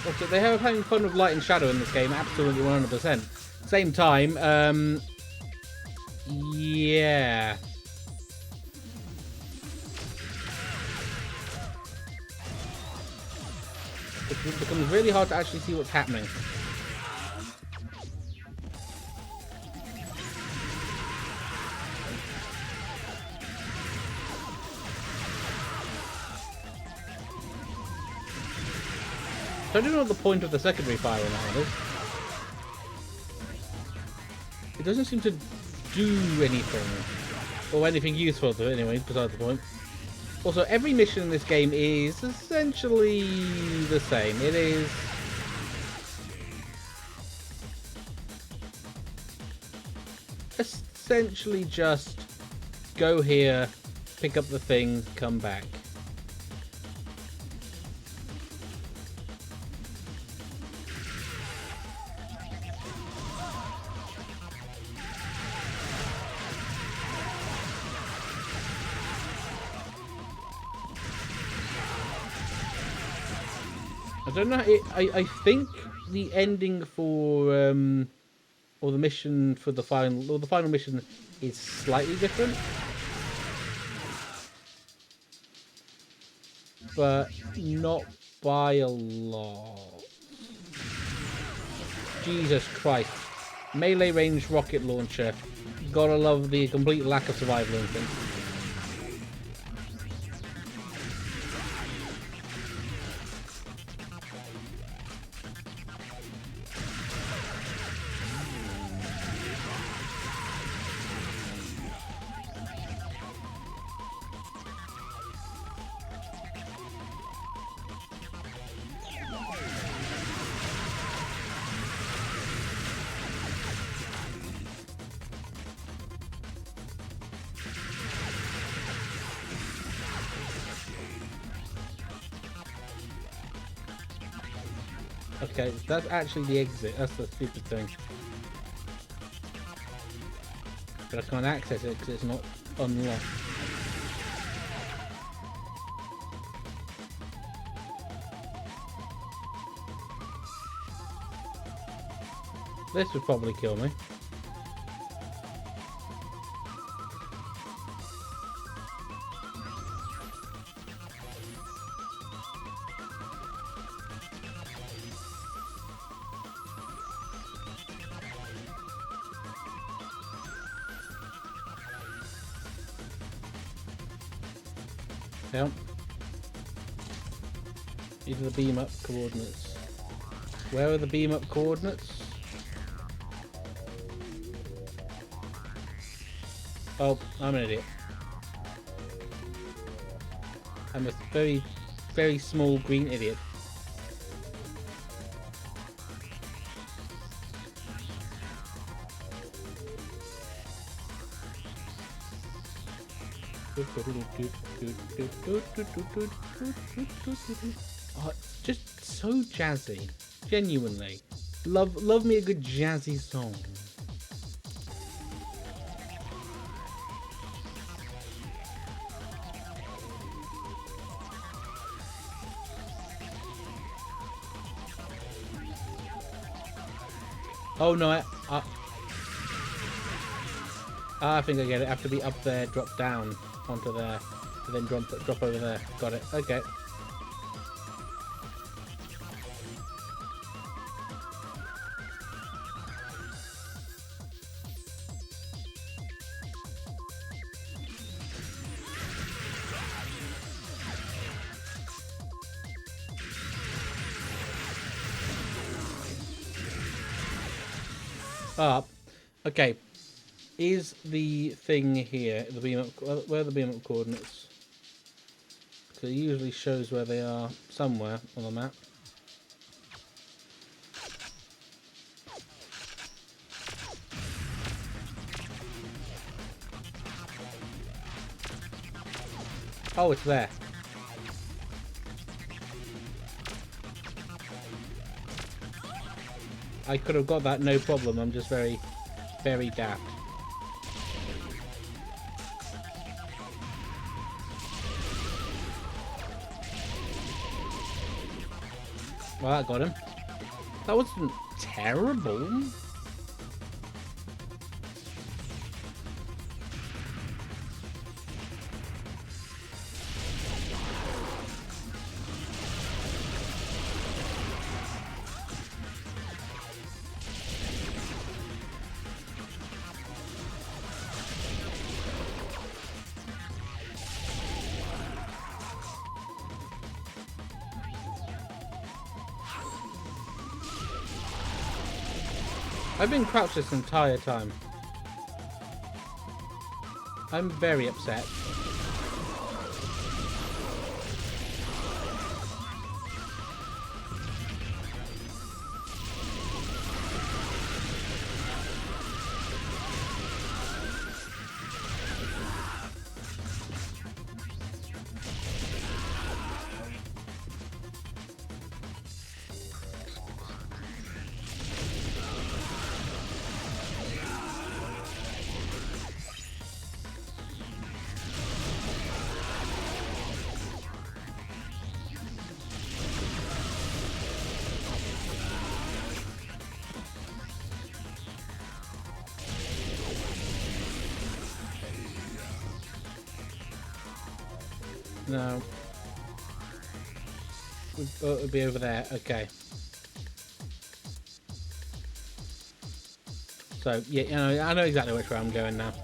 Also, they have having fun with light and shadow in this game, absolutely 100%. Same time, yeah. It becomes really hard to actually see what's happening. So I don't know what the point of the secondary fire on that one is. It doesn't seem to do anything. Or anything useful to it anyway, besides the point. Also, every mission in this game is essentially the same. It is... essentially just go here, pick up the thing, come back. I don't know. I think the ending for or the mission for the final mission is slightly different, but not by a lot. Jesus Christ! Melee range rocket launcher. Gotta love the complete lack of survival instinct. Okay, that's actually the exit. That's the stupid thing. But I can't access it because it's not unlocked. This would probably kill me. Yep. These are the beam up coordinates. Where are the beam up coordinates? Oh, I'm an idiot. I'm a very, very small green idiot. Oh, it's just so jazzy. Genuinely. Love me a good jazzy song. Oh no, I think I get it. I have to be up there, drop down onto there, and then drop over there. Got it. Okay. Up. Okay. Is the thing here the beam up? Where are the beam up coordinates? Because it usually shows where they are somewhere on the map. Oh, it's there. I could have got that no problem. I'm just very, very daft. Well, that got him. That wasn't terrible. I've been crouched this entire time. I'm very upset. No. Oh, it'll be over there. Okay. So, yeah, you know, I know exactly which way I'm going now.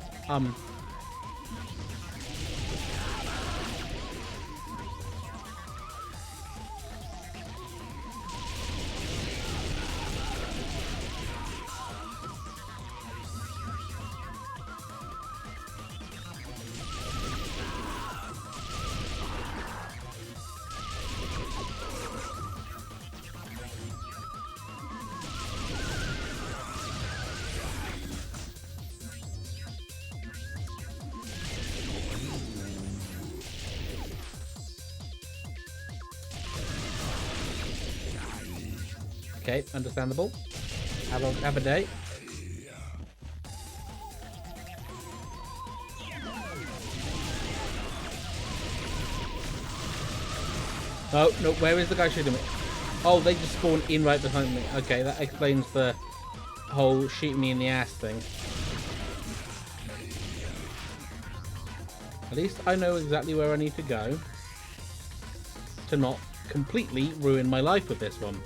Okay, understandable. Have a day. Oh, no, where is the guy shooting me? Oh, they just spawned in right behind me. Okay, that explains the whole shoot me in the ass thing. At least I know exactly where I need to go to not completely ruin my life with this one.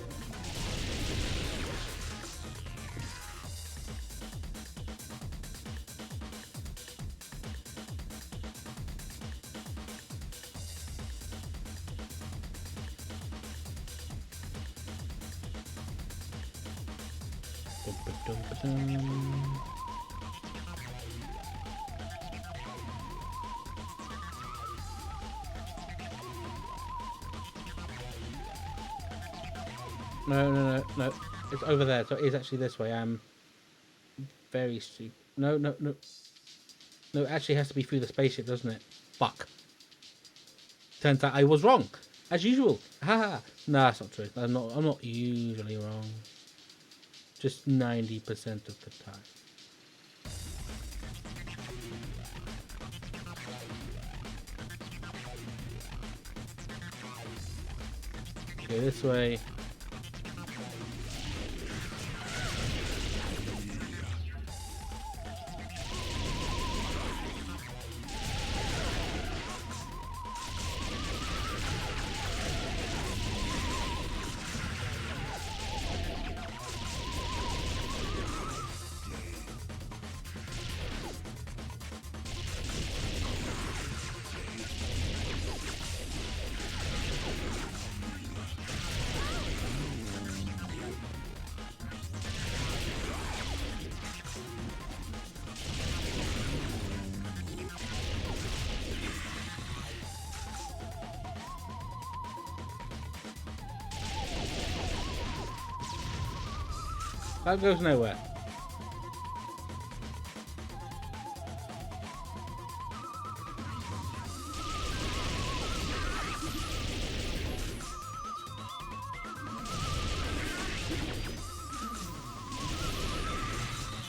No. It's over there, so it is actually this way. I'm very stupid. No. No, it actually has to be through the spaceship, doesn't it? Fuck. Turns out I was wrong. As usual. Haha. No, that's not true. I'm not usually wrong. Just 90% of the time. Go this way. That goes nowhere.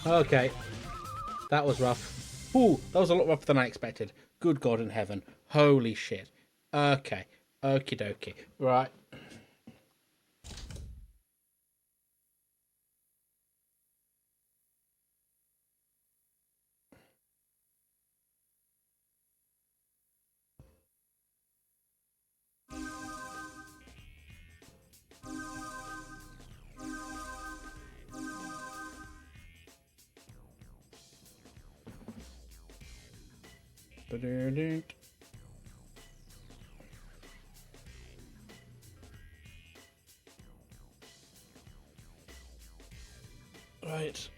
Okay. That was rough. Ooh, that was a lot rougher than I expected. Good God in heaven. Holy shit. Okay. Okie dokie. Right. Right.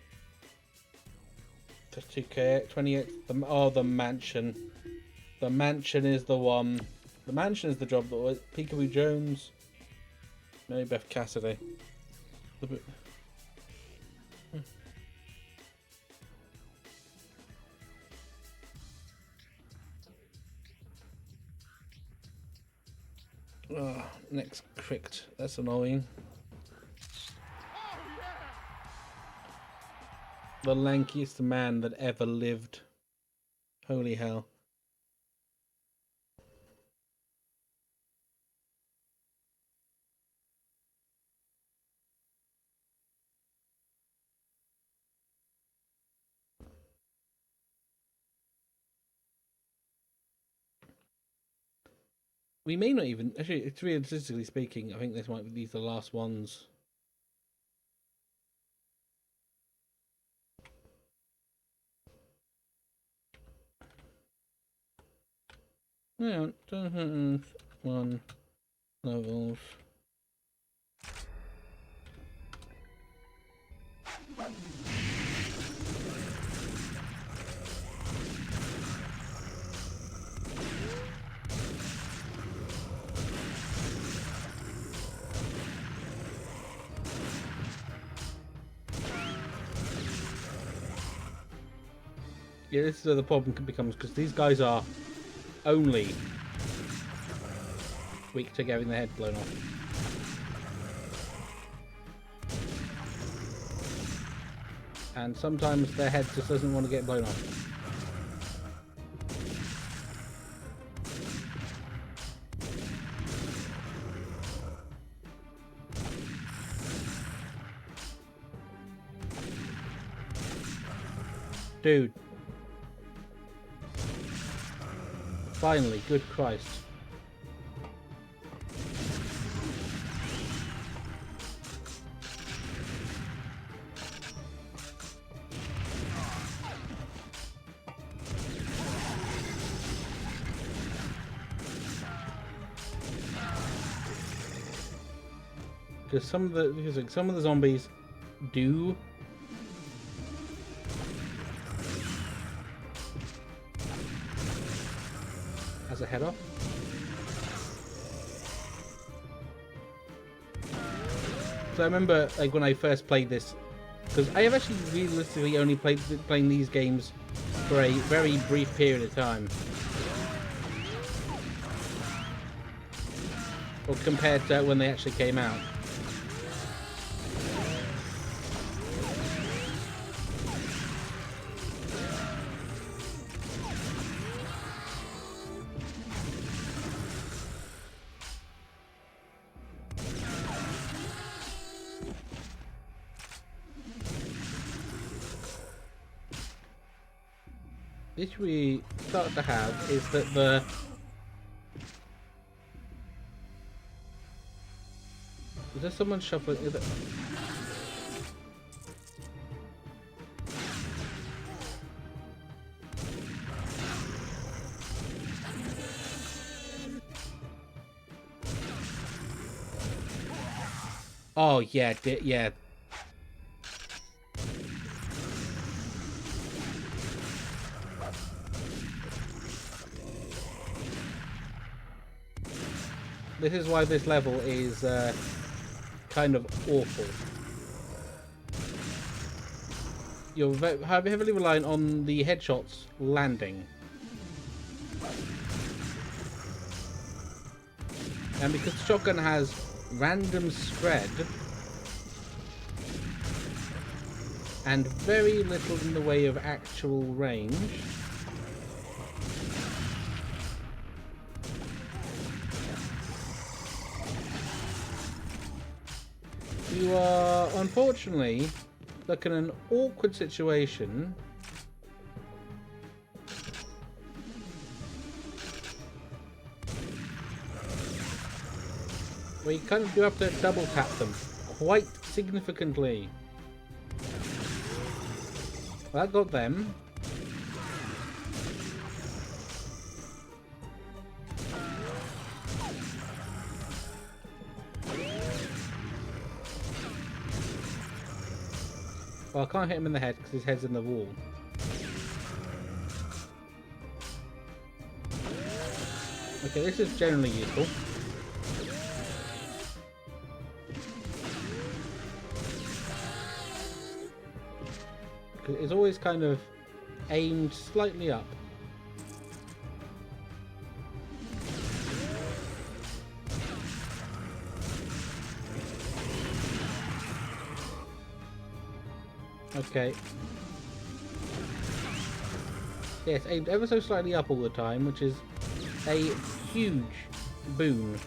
2K, 28. Oh, the mansion. The mansion is the one. The mansion is the job that was Peekaboo Jones. Mary Beth Cassidy. Oh, next cricked. That's annoying. The lankiest man that ever lived. Holy hell. We may not even... Actually, it's realistically speaking, I think this might be these are the last ones. Yeah, 1 levels. Yeah, this is where the problem becomes, because these guys are only weak to getting their head blown off. And sometimes their head just doesn't want to get blown off. Dude. Finally, good Christ. Because some of the zombies do as a head off. So I remember, like, when I first played this, because I have actually realistically only playing these games for a very brief period of time. Or compared to when they actually came out. The issue we start to have is that the is there someone shuffling? Is it? Oh yeah, yeah. This is why this level is kind of awful. You're heavily reliant on the headshots landing. And because the shotgun has random spread and very little in the way of actual range, you are unfortunately stuck in an awkward situation where you kind of do have to double tap them quite significantly. Well, that got them. Well, I can't hit him in the head because his head's in the wall. Okay, this is generally useful. Because it's always kind of aimed slightly up. Okay. Yeah, it's aimed ever so slightly up all the time, which is a huge boon.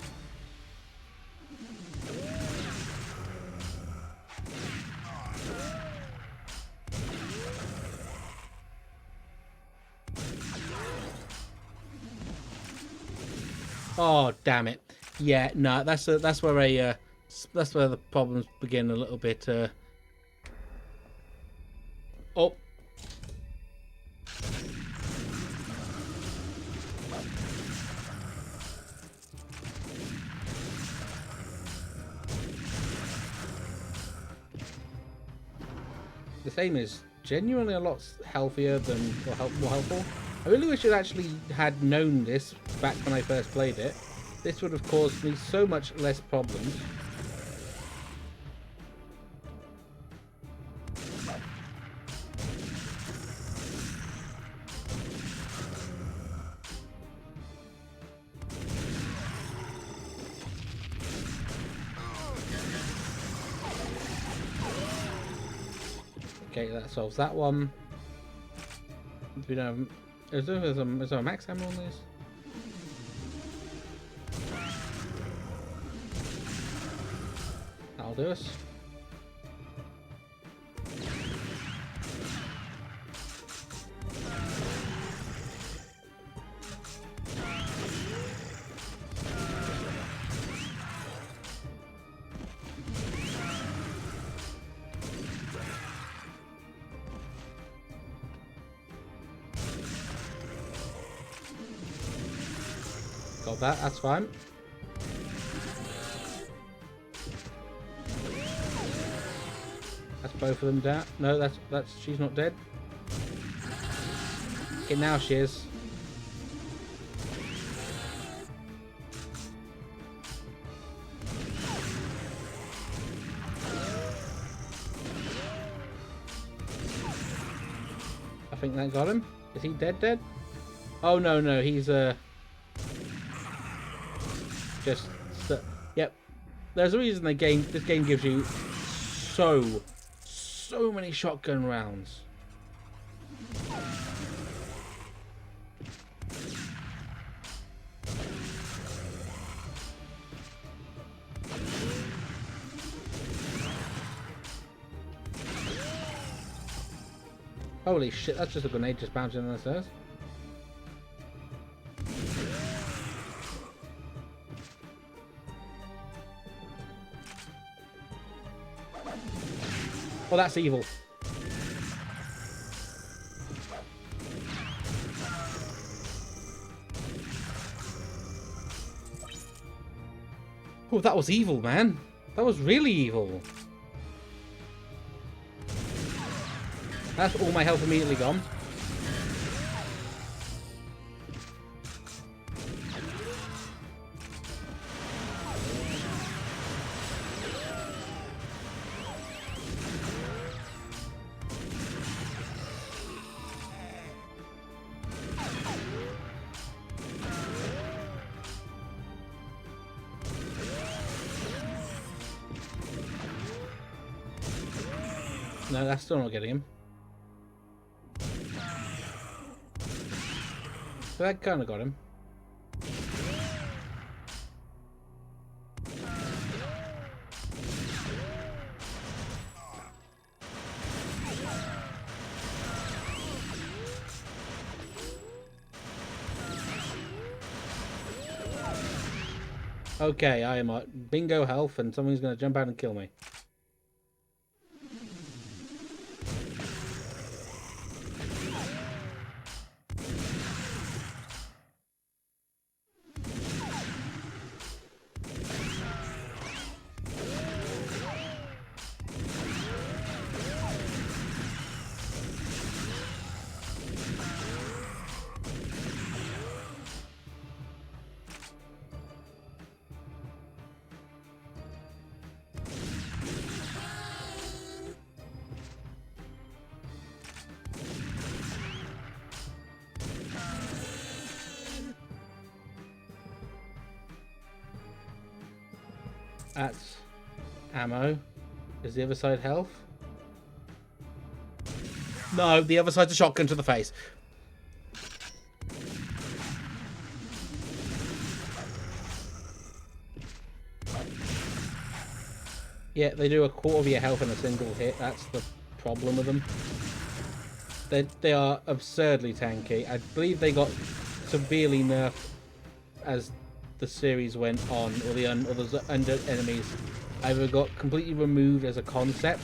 Oh, damn it. Yeah, no, that's where that's where the problems begin a little bit. Oh. This aim is genuinely a lot healthier than, or more helpful. I really wish it actually had known this back when I first played it. This would have caused me so much less problems. Okay, that solves that one. We don't have, is there a max ammo on this? That'll do us. Got that, that's fine. That's both of them down. No, that's she's not dead. Okay, now she is. I think that got him. Is he dead? Oh no, he's just yep. There's a reason this game gives you so many shotgun rounds. Holy shit, that's just a grenade just bouncing on the stairs. Oh, that's evil. Oh, that was evil, man. That was really evil. That's all my health immediately gone. No, that's still not getting him. So that kind of got him. Okay, I am at bingo health and someone's going to jump out and kill me. That's ammo. Is the other side health? No, the other side's a shotgun to the face. Yeah, they do a quarter of your health in a single hit. That's the problem with them. They are absurdly tanky. I believe they got severely nerfed as the series went on, or the under enemies either got completely removed as a concept.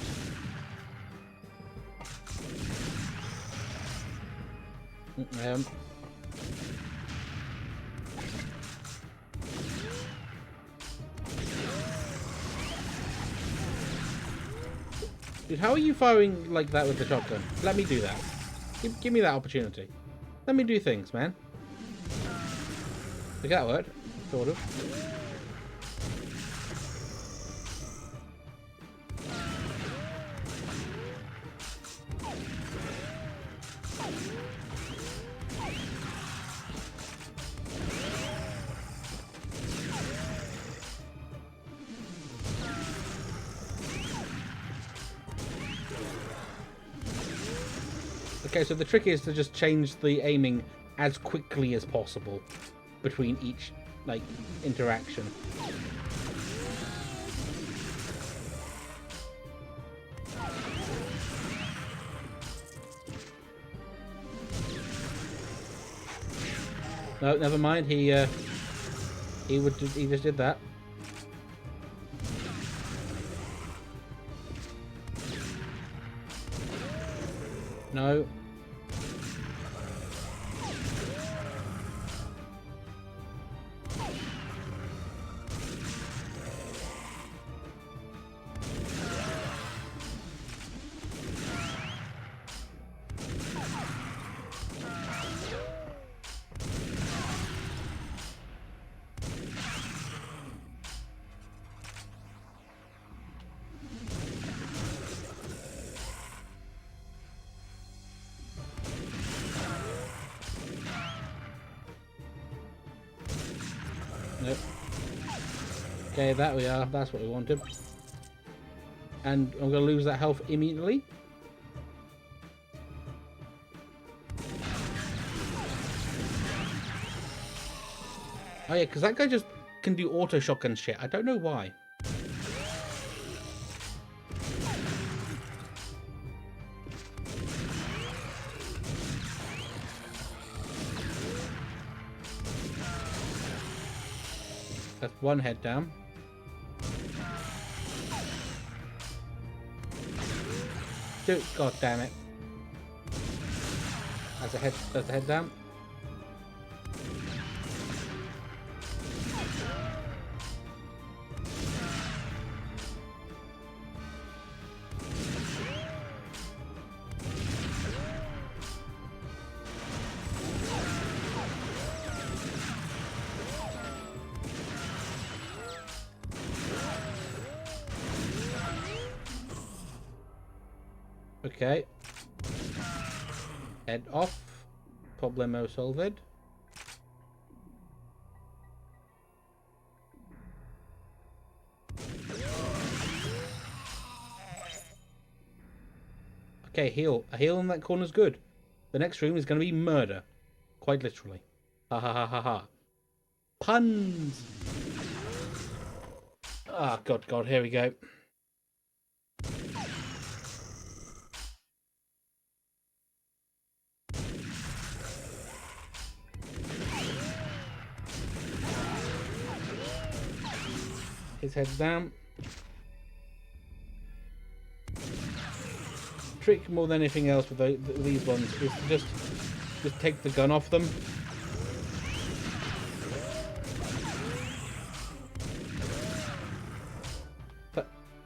Dude, how are you firing like that with the shotgun? Let me do that. Give me that opportunity. Let me do things, man. Did that work? Sort of. Okay, so the trick is to just change the aiming as quickly as possible between each, like, interaction. No, never mind. He just did that. No. Nope. Okay, that we are. That's what we wanted. And I'm going to lose that health immediately. Oh yeah, because that guy just can do auto shotgun shit. I don't know why. That's one head down. Dude, god damn it. That's a head down. Okay. Head off. Problemo solved. Okay, heal. A heal in that corner is good. The next room is going to be murder. Quite literally. Ha ha ha ha ha. Puns! Ah, God, here we go. His head's down. Trick more than anything else with these ones is to just take the gun off them.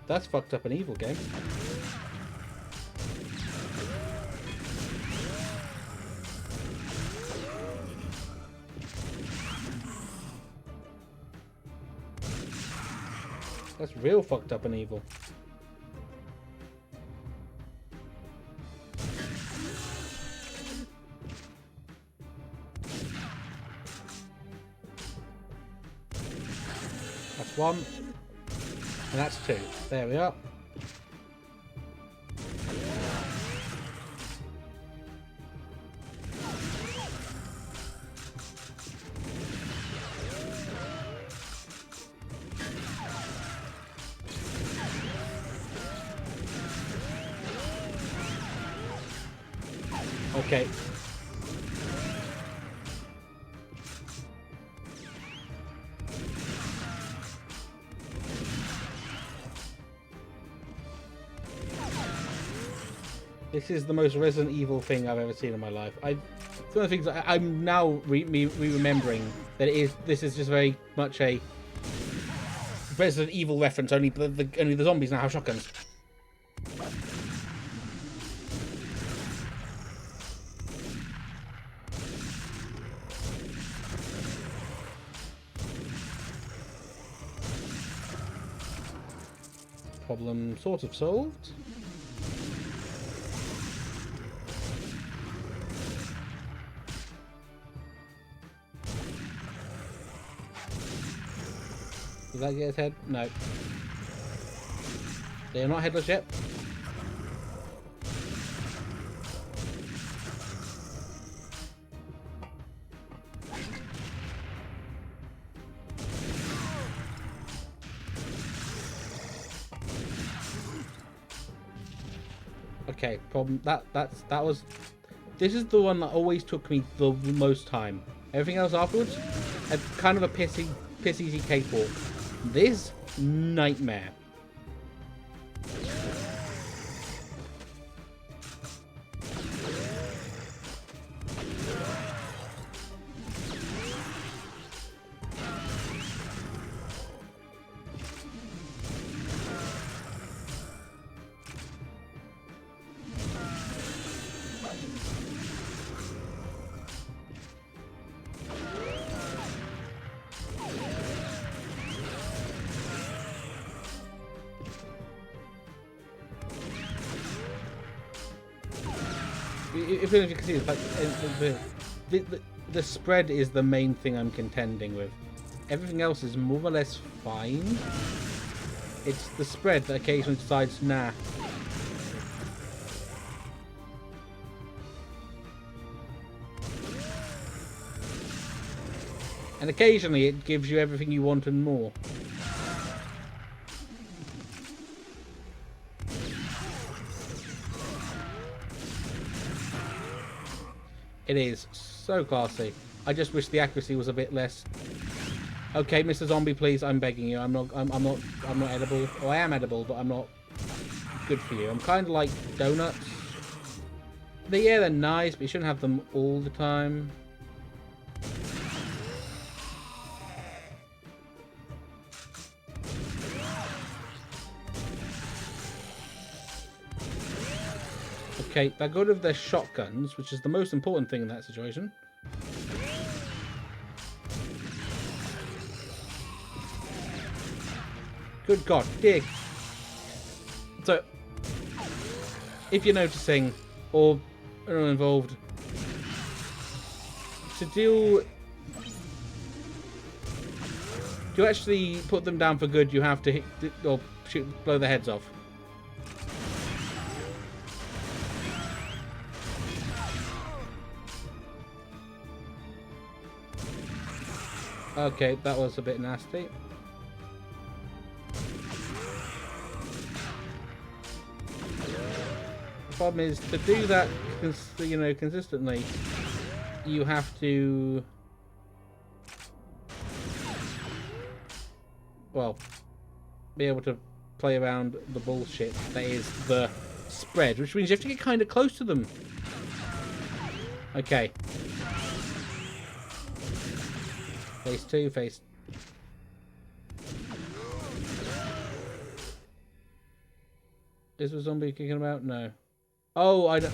That's fucked up an evil game. That's real fucked up and evil. That's one. And that's 2. There we are. Okay. This is the most Resident Evil thing I've ever seen in my life. It's one of the things I'm now remembering that this is just very much a Resident Evil reference. Only the zombies now have shotguns. Problem sort of solved. Did that get his head? No. They are not headless yet. Okay, problem that was. This is the one that always took me the most time. Everything else afterwards had kind of a piss easy cakewalk. This nightmare. If you can see, it's like the spread is the main thing I'm contending with. Everything else is more or less fine. It's the spread that occasionally decides, nah. And occasionally it gives you everything you want and more. It is so classy. I just wish the accuracy was a bit less. Okay, Mr. Zombie, please, I'm begging you. I'm not edible. Or I am edible, but I'm not good for you. I'm kind of like donuts. They're nice, but you shouldn't have them all the time. Okay, they're good with their shotguns, which is the most important thing in that situation. Good God, dig. So, if you're noticing, or are involved, to actually put them down for good, you have to hit or blow their heads off. Okay, that was a bit nasty. The problem is, to do that, consistently, you have to, well, be able to play around the bullshit that is the spread, which means you have to get kind of close to them. Okay. Phase 2, phase... Is the zombie kicking about? No. Oh, I know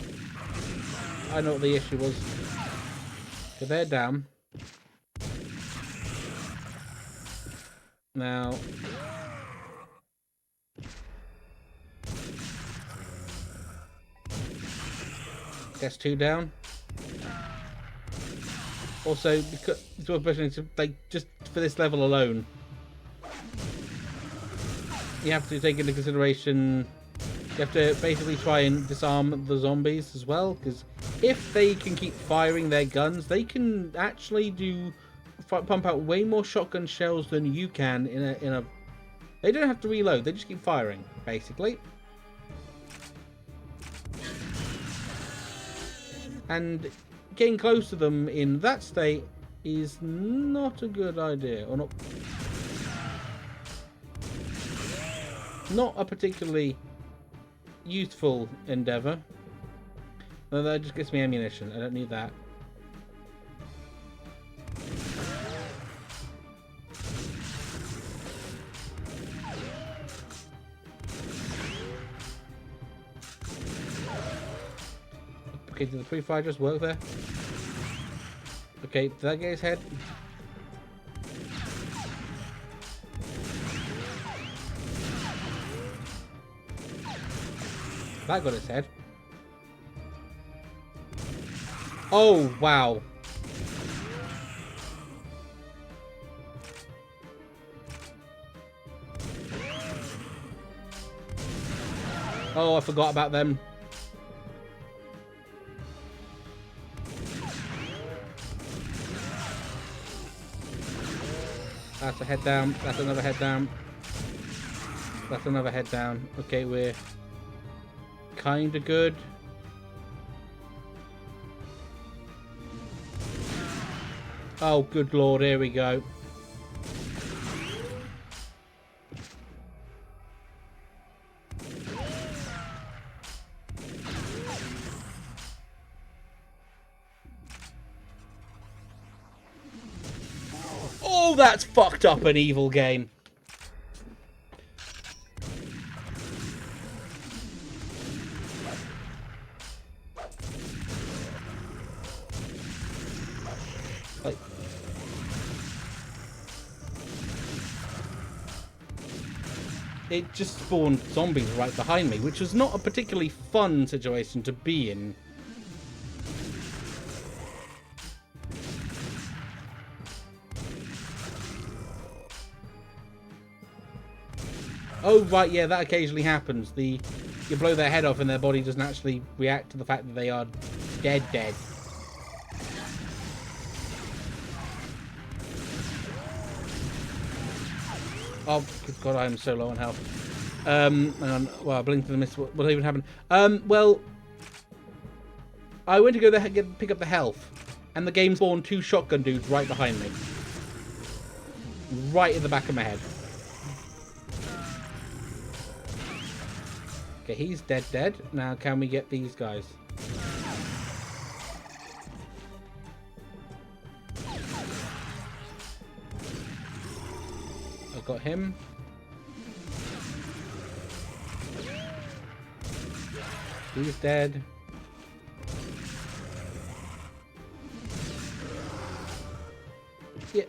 what the issue was. So they're down. Now... Gets 2 down. Also, because like just for this level alone, you have to take into consideration. You have to basically try and disarm the zombies as well, because if they can keep firing their guns, they can actually pump out way more shotgun shells than you can in a. They don't have to reload; they just keep firing, basically. And getting close to them in that state is not a good idea, or not a particularly useful endeavor. No, that just gives me ammunition. I don't need that. Okay, did the pre-fire just work there? Okay, did that get his head? That got his head. Oh, wow. Oh, I forgot about them. That's a head down. That's another head down. That's another head down. Okay, we're kind of good. Oh, good lord, here we go. Oh, that's fucked up an evil game. It just spawned zombies right behind me, which was not a particularly fun situation to be in. Oh, right, yeah, that occasionally happens. You blow their head off and their body doesn't actually react to the fact that they are dead. Oh, good God, I am so low on health. Hang on. Well, I blinked and missed. What even happened? Well, I went to go there pick up the health, and the game spawned two shotgun dudes right behind me. Right in the back of my head. Okay, he's dead. Now, can we get these guys? Got him. He's dead. Yeah.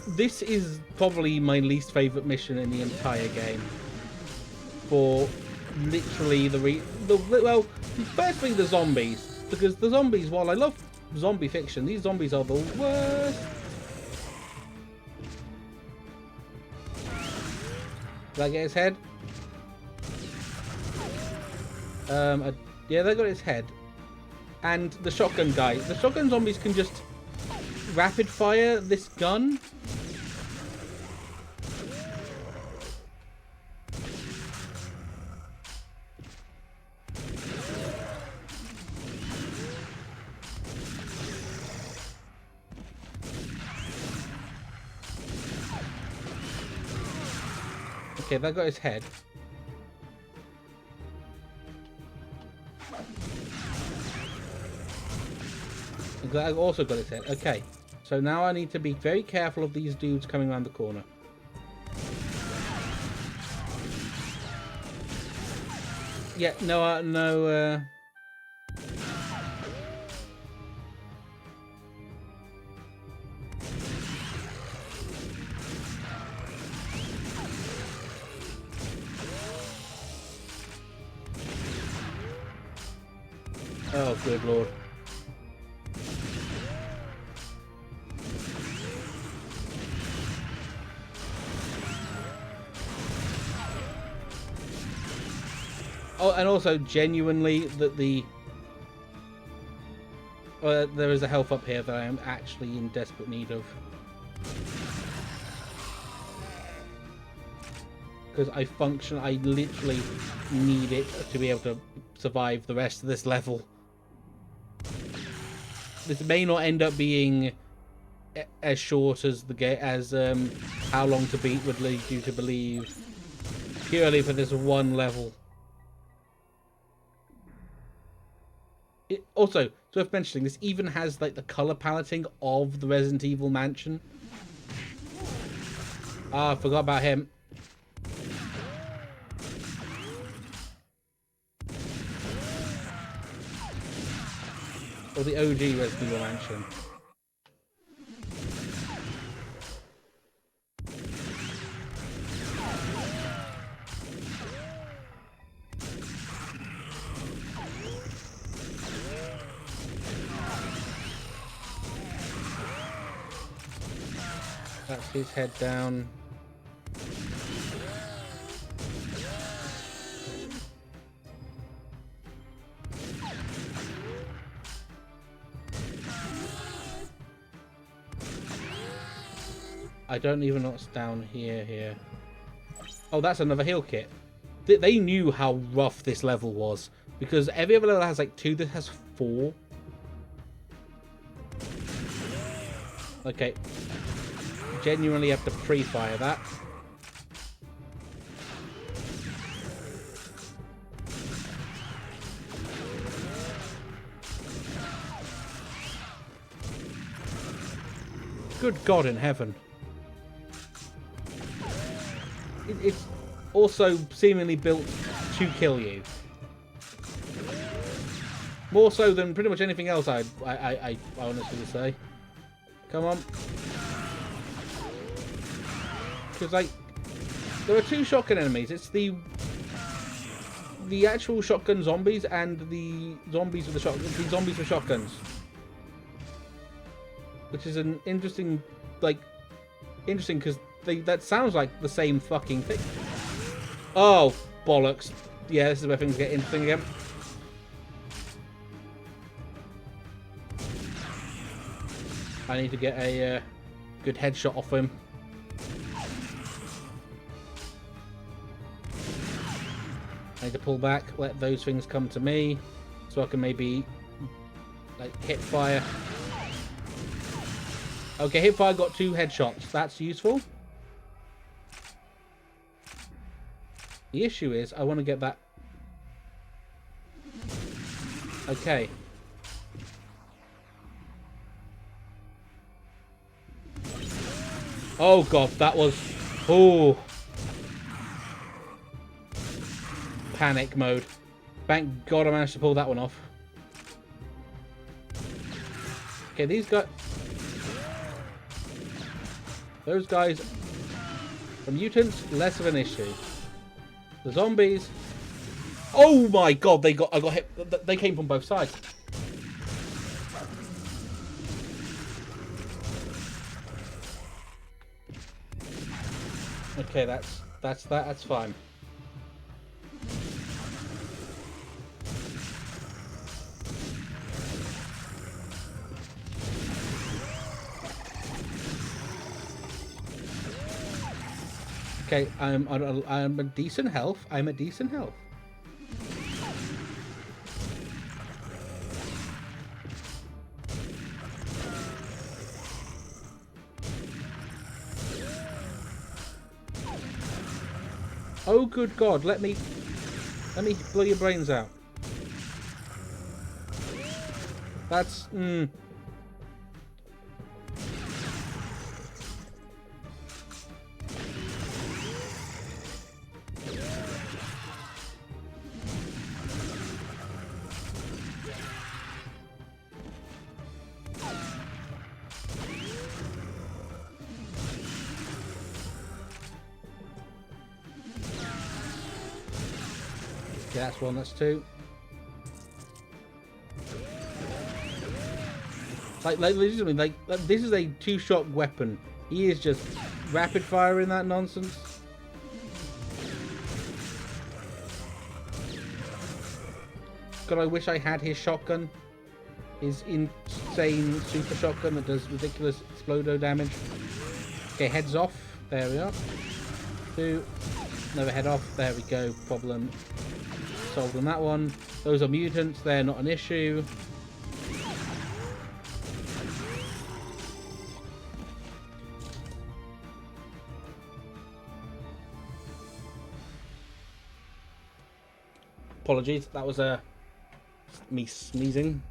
This is probably my least favorite mission in the entire game. For literally well, firstly the zombies, because the zombies, while I love zombie fiction, these zombies are the worst. Did I get his head? Yeah, they got his head. And the shotgun guy. The shotgun zombies can just rapid fire this gun. Okay, that got his head. I also got his head. Okay, so now I need to be very careful of these dudes coming around the corner. Yeah, no. Oh, good lord. Oh, and also genuinely that there is a health up here that I am actually in desperate need of. Because I literally need it to be able to survive the rest of this level. This may not end up being as short as the game, as how long to beat would lead you to believe, purely for this one level. It also, it's worth mentioning, this even has like the color paletting of the Resident Evil mansion. Ah, I forgot about him. Or the OG Resident Evil mansion. That's his head down. I don't even know what's down here. Oh, that's another heal kit. They knew how rough this level was, because every other level has like 2, this has 4. Okay. Genuinely have to pre-fire that. Good God in heaven. It's also seemingly built to kill you. More so than pretty much anything else I honestly would say. Come on. Because, like, there are 2 shotgun enemies. It's the actual shotgun zombies and the zombies with the zombies with shotguns. Which is an interesting, because that sounds like the same fucking thing. Oh, bollocks. Yeah, this is where things get interesting again. I need to get a good headshot off him. I need to pull back, let those things come to me, so I can maybe, like, hip fire. Okay, hip fire got 2 headshots. That's useful. The issue is, I want to get that. Okay. Oh God, that was... Oh. Panic mode. Thank God I managed to pull that one off. Okay, these guys... Those guys are mutants, less of an issue. The zombies... Oh my God, I got hit. They came from both sides. Okay, that's fine. Okay, I'm a decent health. I'm a decent health. Oh, good God! Let me blow your brains out. That's Okay, that's 1, that's 2. Like legitimately, like this is a 2-shot weapon. He is just rapid firing that nonsense. God, I wish I had his shotgun. His insane super shotgun that does ridiculous explodo damage. Okay, heads off. There we are. 2. Another head off. There we go. Problem solved on that one. Those are mutants. They're not an issue. Apologies. That was me sneezing.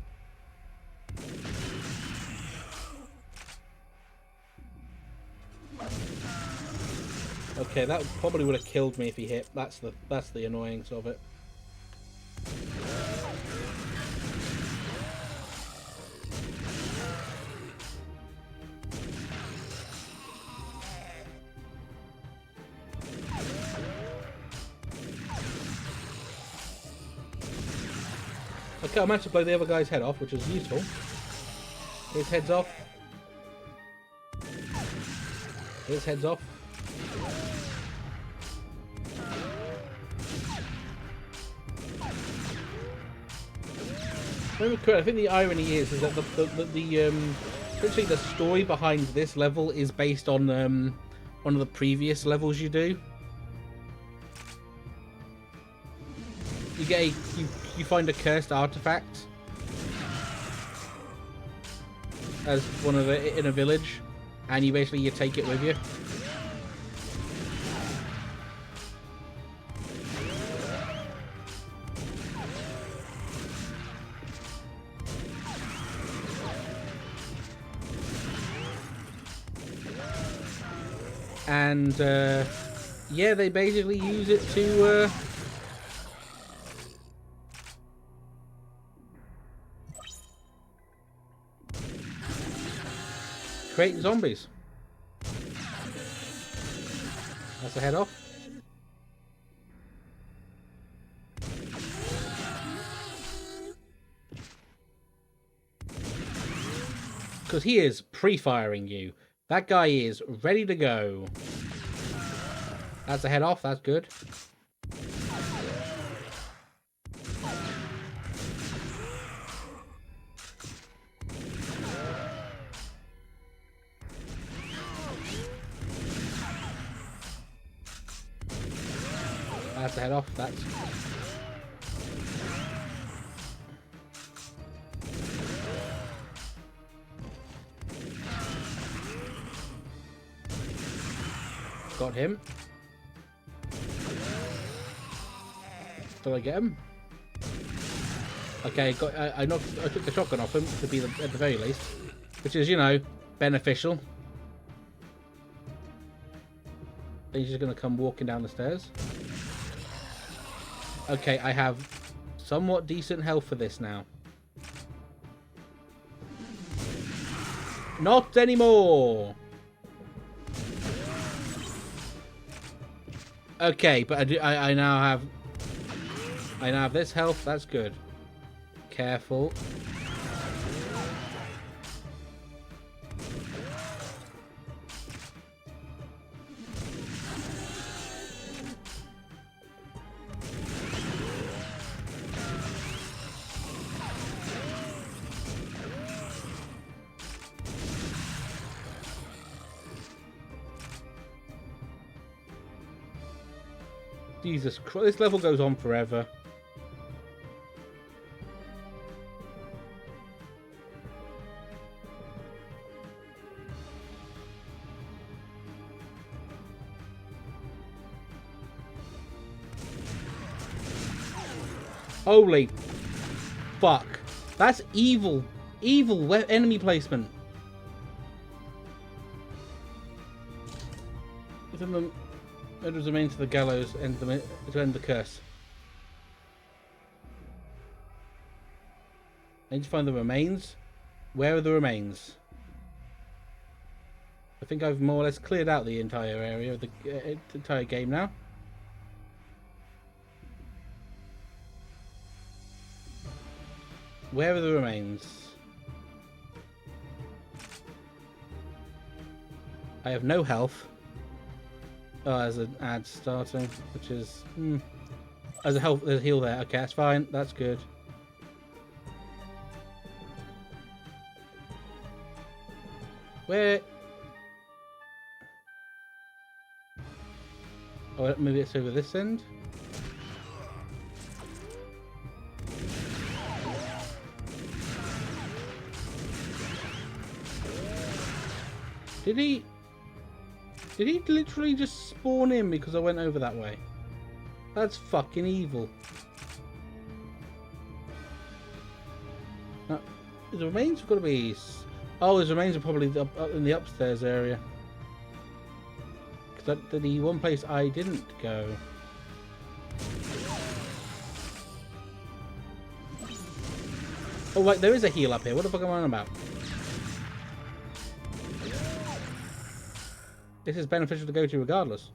Okay, that probably would have killed me if he hit. That's the annoyance of it. Okay, I managed to blow the other guy's head off, which is useful. His head's off. His head's off. Remember correct, I think the irony is that essentially the story behind this level is based on one of the previous levels you do. You get you find a cursed artifact as one of the in a village, and you take it with you. And yeah, they basically use it to create zombies. That's a head off. Because he is pre-firing you. That guy is ready to go. That's a head off, that's good. That's a head off, that's... Got him. Did I get him? Okay, I took the shotgun off him to be at the very least, which is, you know, beneficial. He's just gonna come walking down the stairs. Okay, I have somewhat decent health for this now. Not anymore. Okay, but I now have this health. That's good. Careful. Jesus Christ, this level goes on forever. Holy fuck. That's evil. Evil enemy placement. Within the murderers remain to the gallows and to end the curse. I need to find the remains. Where are the remains? I think I've more or less cleared out the entire area of the entire game now. Where are the remains? I have no health. Oh, there's an ad starting, which is... There's a heal there. Okay, that's fine. That's good. Where? Oh, maybe it's over this end. Did he literally just spawn in because I went over that way? That's fucking evil. Now, the remains have got to be... Oh, his remains are probably up in the upstairs area. Because that's the one place I didn't go. Oh, wait, there is a heal up here. What the fuck am I on about? This is beneficial to go to regardless.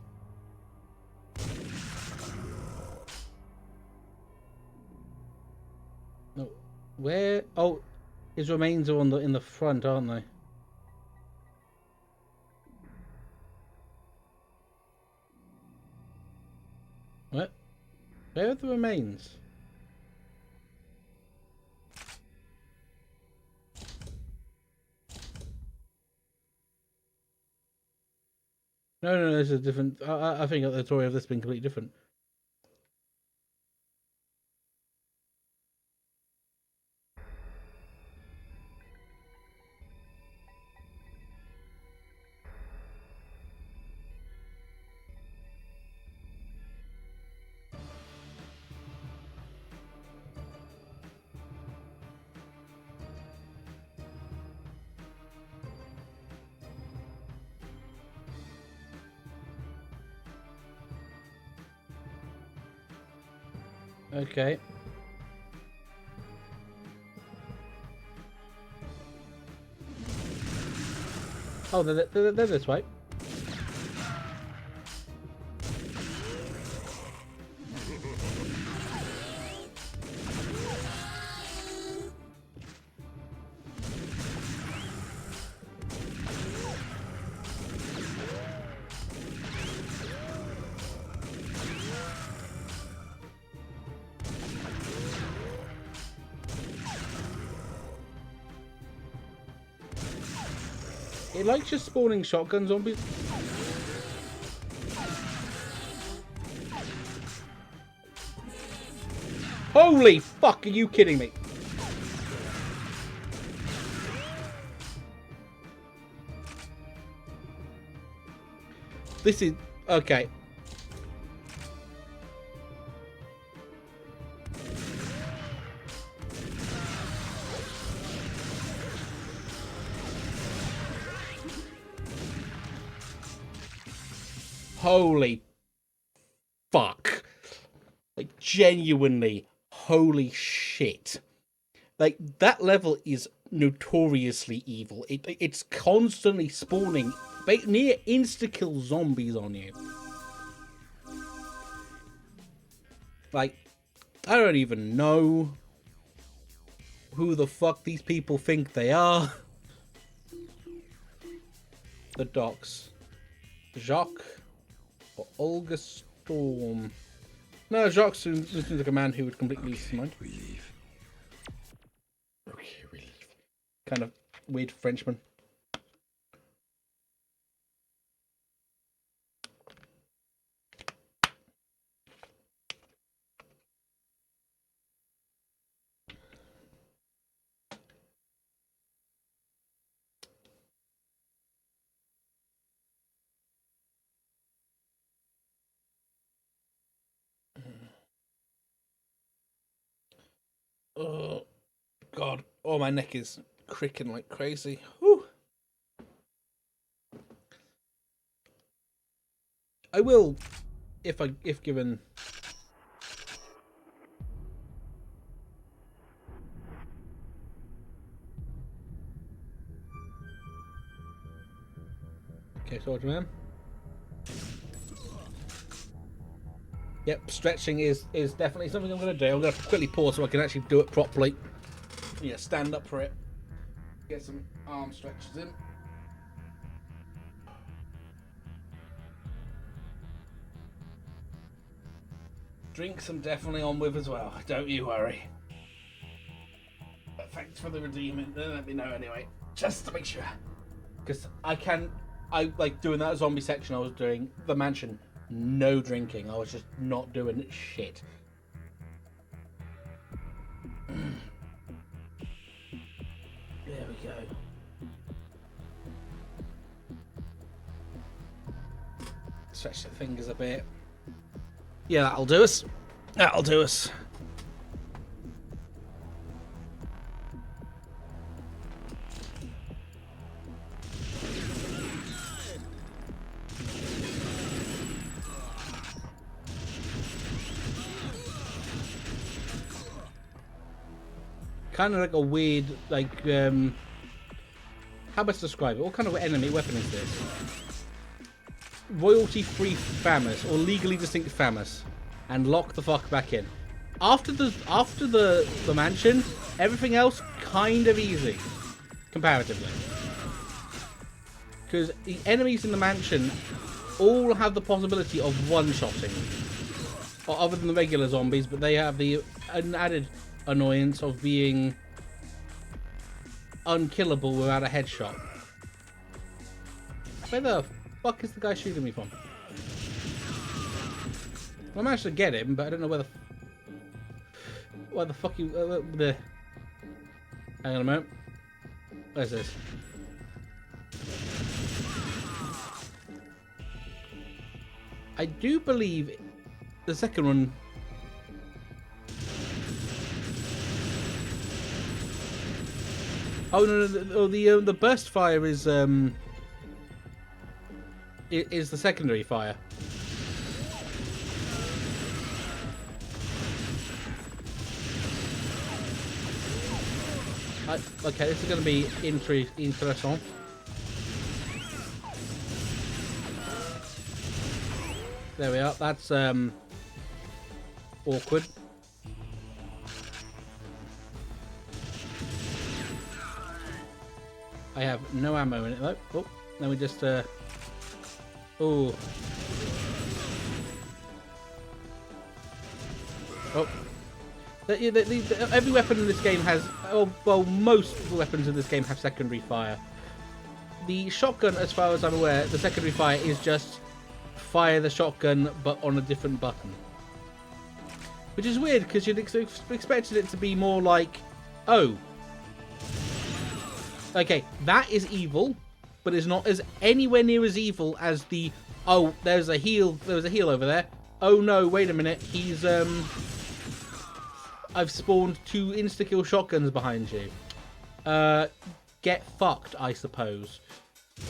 No, where? Oh, his remains are on in the front, aren't they? What? Where are the remains? No, this is different. I think the story of this has been completely different. Okay. Oh, they're this way. It likes just spawning shotgun zombies. Holy fuck, are you kidding me? This is... okay. Holy fuck. Like, genuinely, holy shit. Like, that level is notoriously evil. It's constantly spawning near insta-kill zombies on you. Like, I don't even know who the fuck these people think they are. The docks. Jacques or Olga Storm. No, Jacques seems like a man who would completely lose his mind. We leave. Okay, we leave. Kind of weird Frenchman. Oh, God. Oh, my neck is cricking like crazy. Whew. I will, if given... Okay, Soldier Man. Yep, stretching is definitely something I'm going to do. I'm going to quickly pause so I can actually do it properly. Yeah, stand up for it. Get some arm stretches in. Drinks I'm definitely on with as well. Don't you worry. But thanks for the redeeming. Let me know anyway. Just to make sure. Because I like doing that zombie section I was doing, the mansion, no drinking. I was just not doing shit. There we go. Stretch the fingers a bit. Yeah, that'll do us. That'll do us. Kind of like a weird, like, how best to describe it? What kind of enemy weapon is this? Royalty-free FAMAS, or legally distinct FAMAS, and lock the fuck back in. After the mansion, everything else kind of easy, comparatively. Because the enemies in the mansion all have the possibility of one-shotting, or other than the regular zombies, but they have the added annoyance of being unkillable without a headshot. Where the fuck is the guy shooting me from? I managed to get him, but I don't know where the fuck you the. Hang on a moment. Where's this? I do believe the second one. Oh no! The burst fire is the secondary fire. Okay, this is going to be interesting. There we are. That's awkward. I have no ammo in it though. Oh, let me just oh. Oh. Every weapon in this game has, oh, well, most of the weapons in this game have secondary fire. The shotgun, as far as I'm aware, the secondary fire is just fire the shotgun, but on a different button. Which is weird, because you'd expected it to be more like, oh, okay, that is evil, but it's not as anywhere near as evil as the, oh, there's a heal over there. Oh no, wait a minute, he's, I've spawned 2 insta-kill shotguns behind you. Get fucked, I suppose. It's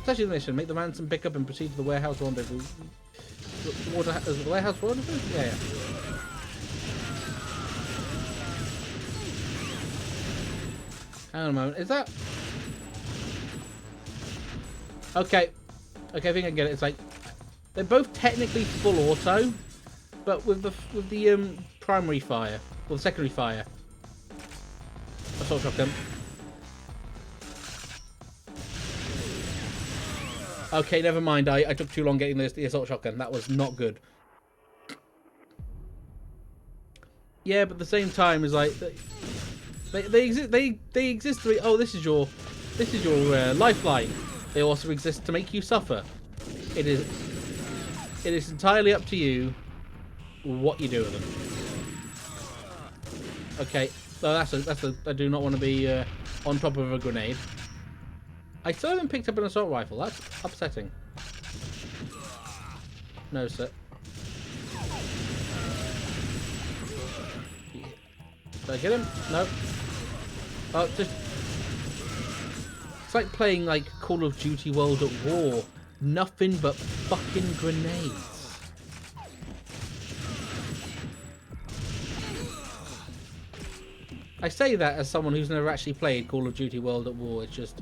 actually the mission. Make the ransom pick up and proceed to the warehouse rendezvous. The warehouse rendezvous? Yeah. Hang on a moment. Is that... Okay. Okay, I think I get it. It's like... They're both technically full auto, but with the primary fire, or the secondary fire. Assault shotgun. Okay, never mind. I took too long getting the assault shotgun. That was not good. Yeah, but at the same time, is like they exist. They exist to be. Oh, this is your lifeline. They also exist to make you suffer. It is entirely up to you what you do with them. Okay, so I do not want to be on top of a grenade. I still haven't picked up an assault rifle. That's upsetting. No, sir. Did I get him? No. Oh, just... It's like playing like Call of Duty World at War. Nothing but fucking grenades. I say that as someone who's never actually played Call of Duty World at War. It's just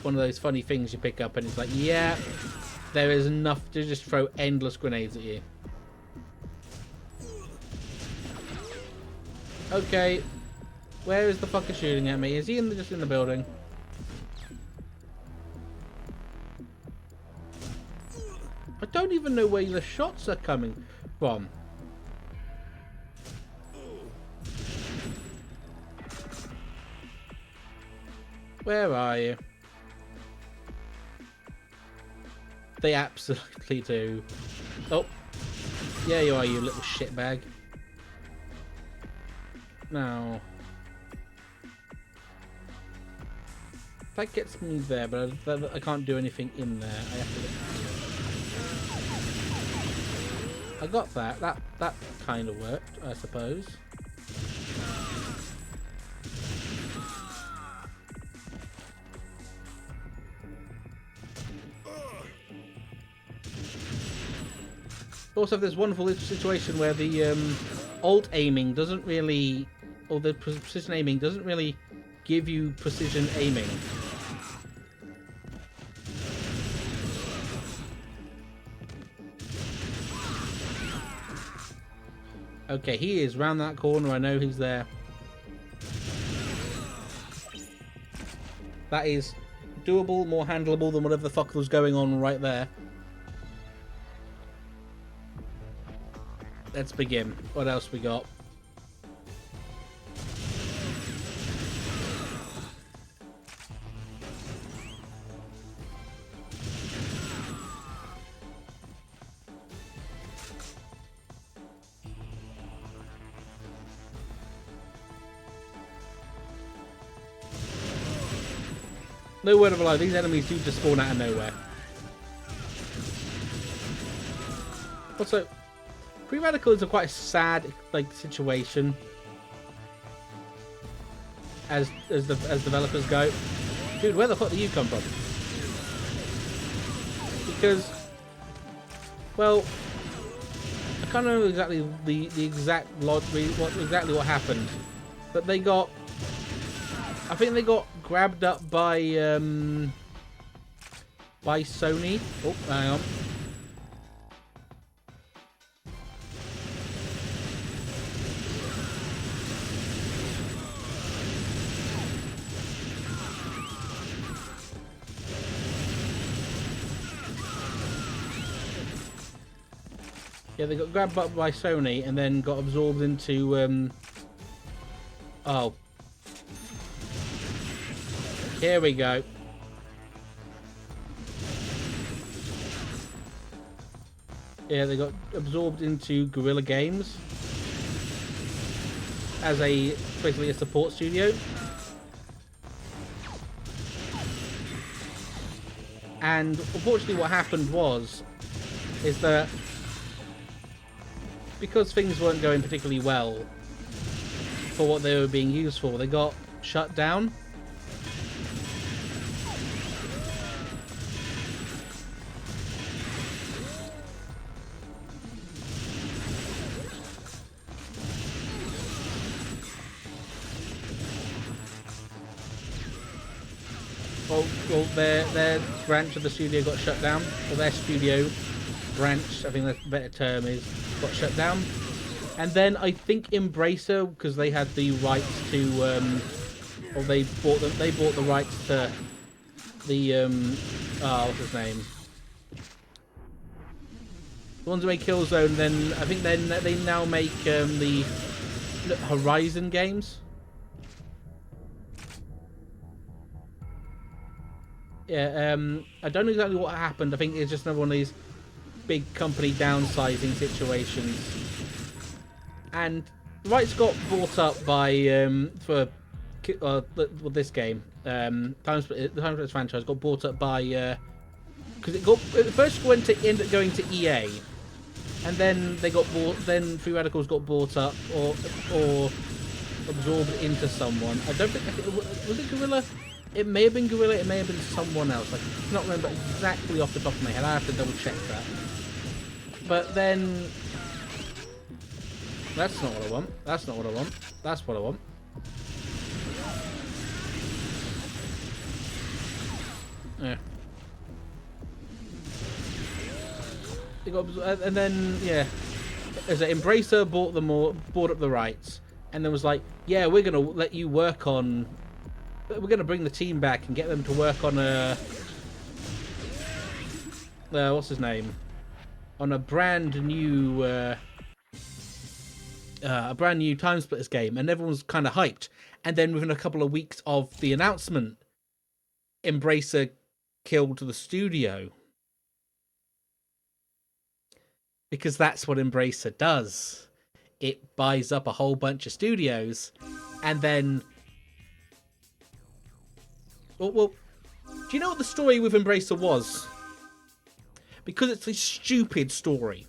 one of those funny things you pick up and it's like, yeah, there is enough to just throw endless grenades at you. Okay, where is the fucker shooting at me? Is he just in the building? I don't even know where the shots are coming from. Where are you? They absolutely do. Oh. Yeah, you are, you little shitbag. No. That gets me there, but I can't do anything in there. I have to... I got that. That kind of worked, I suppose. Also, there's wonderful situation where the alt aiming doesn't really, or the precision aiming doesn't really give you precision aiming. Okay, he is round that corner. I know he's there. That is doable, more handleable than whatever the fuck was going on right there. Let's begin. What else we got? No word of a lie, these enemies do just spawn out of nowhere. Also, Free Radical is a quite sad situation as developers go. Dude, where the fuck do you come from? Because, well, I can't remember exactly the exact what happened, but they got, I think they got grabbed up by Sony. Oh, hang on. Yeah, they got grabbed up by Sony and then got absorbed into oh. Here we go. Yeah, they got absorbed into Guerrilla Games as basically a support studio. And unfortunately what happened is that because things weren't going particularly well for what they were being used for, they got shut down. Well, their branch of the studio got shut down. Or their studio branch, I think the better term is, got shut down. And then I think Embracer, because they had the rights to, or they bought the rights to the, what's his name? The ones who made Killzone. Then I think they now make the Horizon games. Yeah, I don't know exactly what happened. I think it's just another one of these big company downsizing situations. And the rights got bought up by this game. The TimeSplitters franchise got bought up by because it first ended up going to EA, and then they got bought. Then Free Radicals got bought up or absorbed into someone. I don't think was it Guerrilla. It may have been Guerrilla, it may have been someone else. I cannot remember exactly off the top of my head. I have to double check that. But then... That's not what I want. That's not what I want. That's what I want. Yeah. They got, and then, yeah. As an Embracer bought up the rights. And then was like, yeah, we're going to let you work on... We're going to bring the team back and get them to work on what's his name? On a brand new TimeSplitters game, and everyone's kind of hyped. And then within a couple of weeks of the announcement, Embracer killed the studio. Because that's what Embracer does. It buys up a whole bunch of studios, and then... Well, do you know what the story with Embracer was? Because it's a stupid story.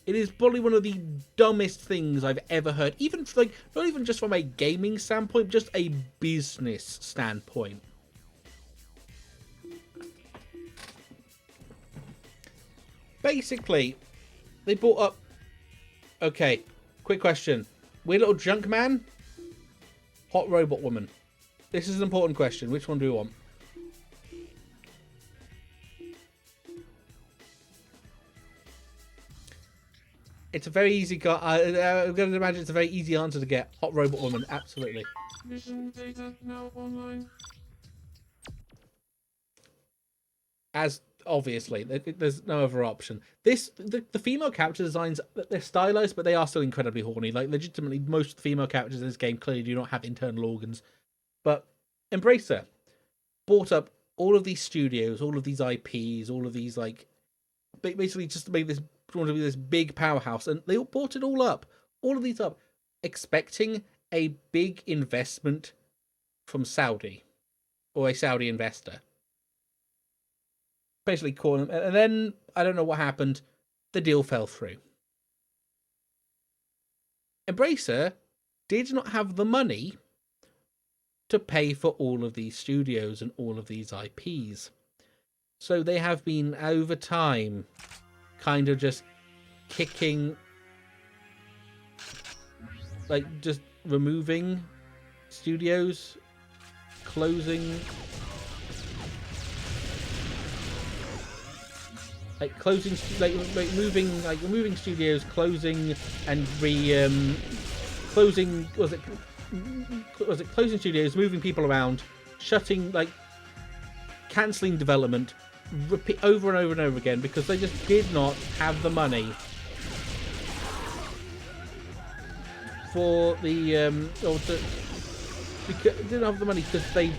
It is probably one of the dumbest things I've ever heard. Even, like, not even just from a gaming standpoint, just a business standpoint. Basically, they brought up... Okay, quick question. Weird Little Junk Man? Hot Robot Woman? This is an important question. Which one do we want? It's a very easy... I'm going to imagine it's a very easy answer to get. Hot Robot Woman, absolutely. As... Obviously, there's no other option. The female character designs, they're stylized, but they are still incredibly horny. Like, legitimately, most of the female characters in this game clearly do not have internal organs. But Embracer bought up all of these studios, all of these IPs, all of these, like, basically just to make this, want to be this big powerhouse, and they all bought it all up, all of these up, expecting a big investment from Saudi, or a Saudi investor. Basically calling them, and then I don't know what happened. The deal fell through. Embracer did not have the money to pay for all of these studios and all of these IPs. So they have been, over time, kind of just kicking, like, just removing studios, closing... removing studios, closing and closing. Was it closing studios, moving people around, shutting, like, cancelling development, repeat over and over and over again because they just did not have the money for the didn't have the money because they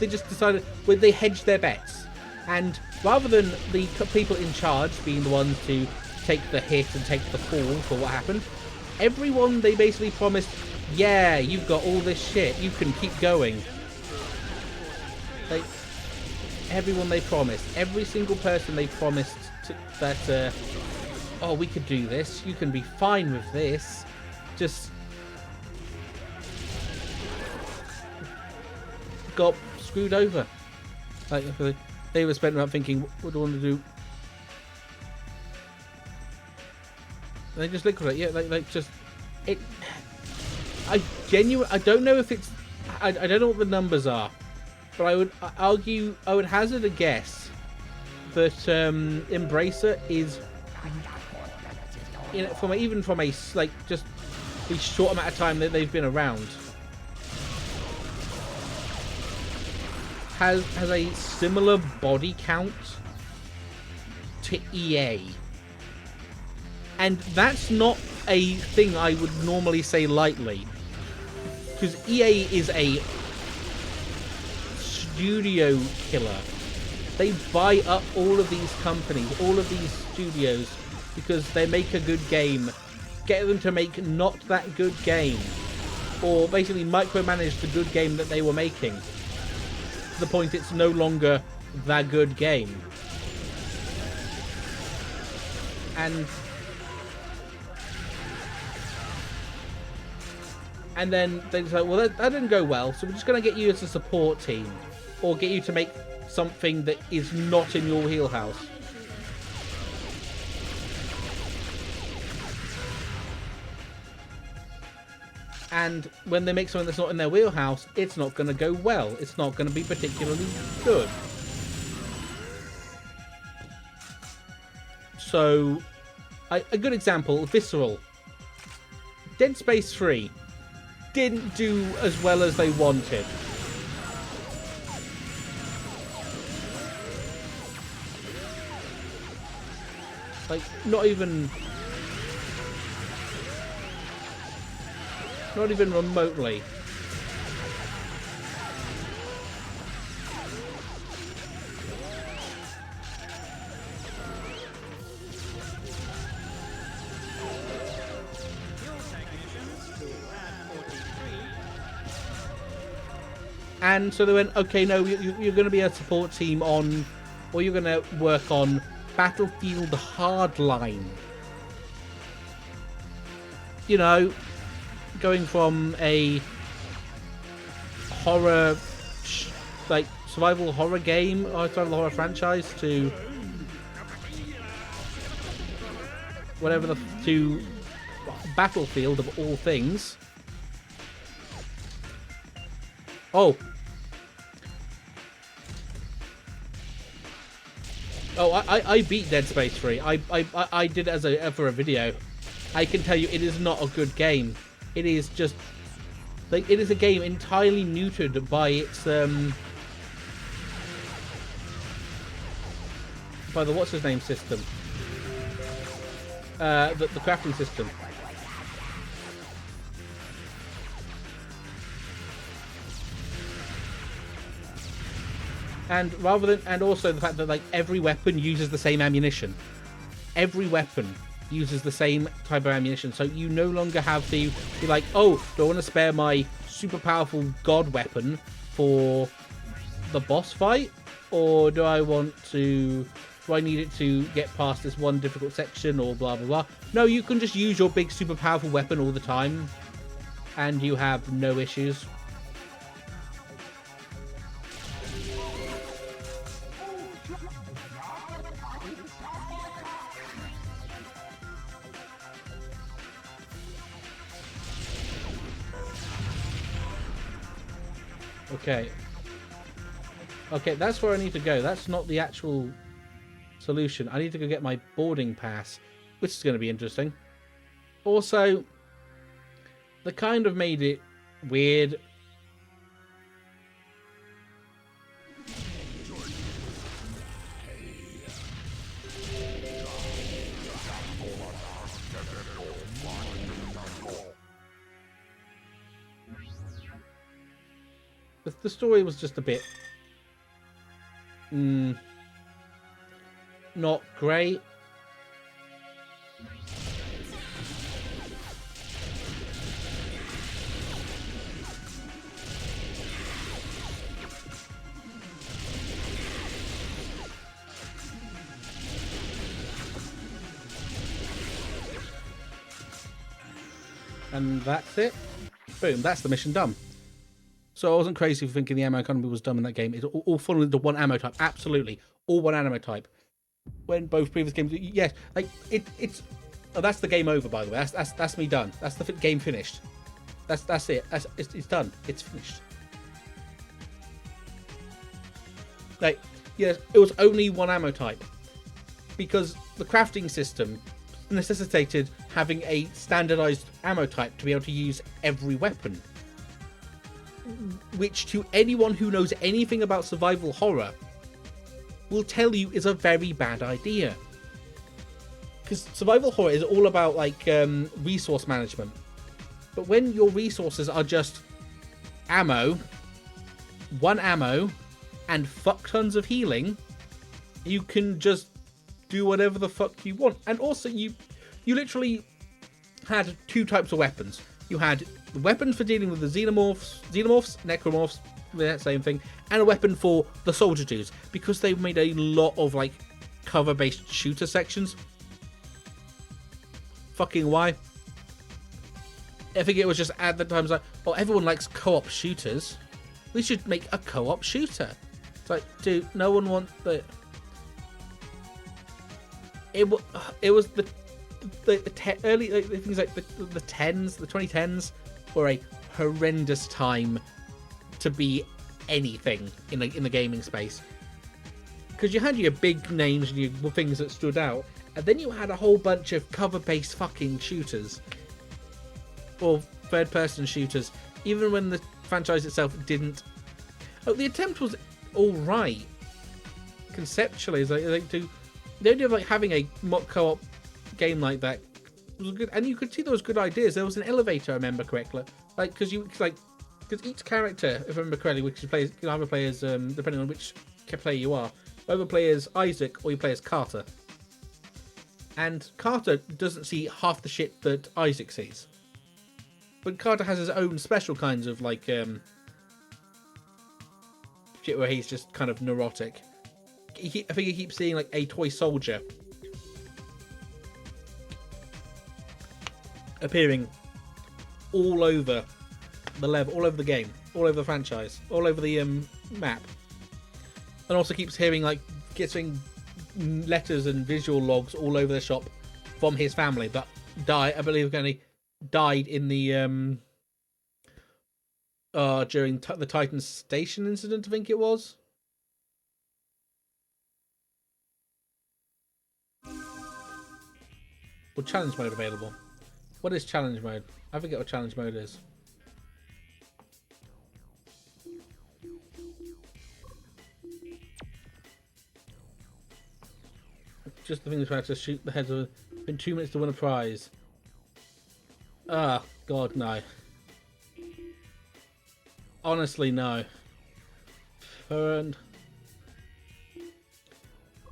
just decided, well, they hedged their bets. And rather than the people in charge being the ones to take the hit and take the fall for what happened, everyone they basically promised, yeah, you've got all this shit, you can keep going. Everyone they promised, every single person they promised that, oh, we could do this, you can be fine with this, just got screwed over. Like, they were spent around thinking, what do I want to do? They just liquidate, yeah, like just it. I don't know if it's, I don't know what the numbers are, but I would argue, I would hazard a guess that Embracer is, you know, even from a, like, just the short amount of time that they've been around, has a similar body count to EA. And that's not a thing I would normally say lightly. Because EA is a studio killer. They buy up all of these companies, all of these studios, because they make a good game, get them to make not that good game, or basically micromanage the good game that they were making. The point it's no longer that good game. And then they decide, well, that didn't go well, so we're just going to get you as a support team, or get you to make something that is not in your wheelhouse. And when they make something that's not in their wheelhouse, it's not going to go well. It's not going to be particularly good. So, a good example, Visceral. Dead Space 3 didn't do as well as they wanted. Like, not even remotely. And so they went, okay, no, you're going to be a support team on, or you're going to work on Battlefield Hardline. You know, going from a horror, like survival horror game or survival horror franchise to whatever to Battlefield of all things. Oh, I beat Dead Space 3. I did it for a video. I can tell you, it is not a good game. It is just like it is a game entirely neutered by its by the what's his name system, the crafting system. And also the fact that like every weapon uses the same ammunition. Every weapon uses the same type of ammunition, so you no longer have to be like, oh, do I want to spare my super powerful god weapon for the boss fight, or do I need it to get past this one difficult section, or blah blah blah. No, you can just use your big super powerful weapon all the time and you have no issues. Okay, that's where I need to go. That's not the actual solution. I need to go get my boarding pass, which is going to be interesting. Also, they kind of made it weird. The story was just a bit not great. And that's it. Boom, that's the mission done. So I wasn't crazy for thinking the ammo economy was dumb in that game. It's all funneled into one ammo type. Absolutely. All one ammo type. When both previous games... Yes, like, it's... Oh, that's the game over, by the way. That's me done. That's the game finished. That's it. It's done. It's finished. Like, yes, it was only one ammo type. Because the crafting system necessitated having a standardized ammo type to be able to use every weapon. Which, to anyone who knows anything about survival horror, will tell you is a very bad idea. Because survival horror is all about, like, resource management. But when your resources are just ammo, one ammo, and fuck tons of healing, you can just do whatever the fuck you want. And also, you literally had two types of weapons. You had the weapons for dealing with the xenomorphs, necromorphs, that same thing, and a weapon for the soldier dudes, because they made a lot of like cover-based shooter sections. Fucking why? I think it was just at the times like, oh, everyone likes co-op shooters. We should make a co-op shooter. It's like, dude, no one wants the. It was the early like, things like the 2010s were a horrendous time to be anything in the gaming space, because you had your big names and your things that stood out, and then you had a whole bunch of cover-based fucking shooters or third-person shooters, even when the franchise itself didn't. Oh, the attempt was all right conceptually. It's like the idea of like having a mock co-op game like that was good, and you could see there was good ideas. There was an elevator, I remember correctly, like because each character, if I remember correctly, which you can either play as depending on which player you are, either play as Isaac or you play as Carter. And Carter doesn't see half the shit that Isaac sees, but Carter has his own special kinds of like it where he's just kind of neurotic. I think he keeps seeing like a toy soldier appearing all over the level, all over the game, all over the franchise, all over the map, and also keeps hearing like getting letters and visual logs all over the shop from his family that I believe died in the during the Titan Station incident, I think it was. Or challenge mode available. What is challenge mode? I forget what challenge mode is. Just the thing that's about to shoot the heads of. Been 2 minutes to win a prize. Ah, God, no. Honestly, no. And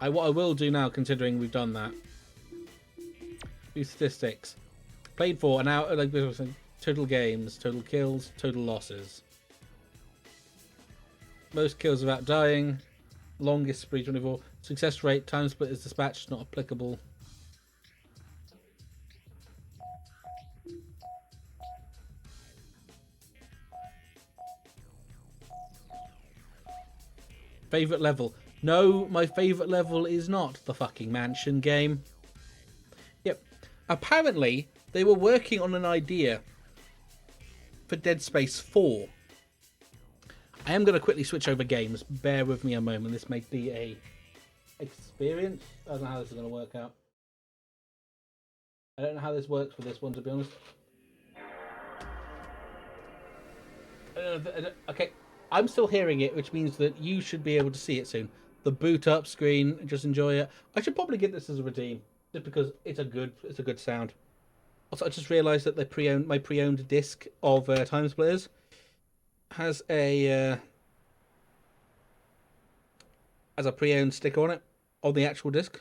what I will do now, considering we've done that. Do statistics. Played for an hour, like total games, total kills, total losses. Most kills without dying. Longest spree 24. Success rate, TimeSplitters dispatched, not applicable. Favorite level. No, my favorite level is not the fucking mansion game. Yep. Apparently, they were working on an idea for Dead Space 4. I am going to quickly switch over games. Bear with me a moment. This may be a experience. I don't know how this is going to work out. I don't know how this works for this one, to be honest. Okay, I'm still hearing it, which means that you should be able to see it soon. The boot up screen, just enjoy it. I should probably get this as a redeem, just because it's a good sound. Also, I just realised that my pre-owned disc of TimeSplitters has a pre-owned sticker on it on the actual disc.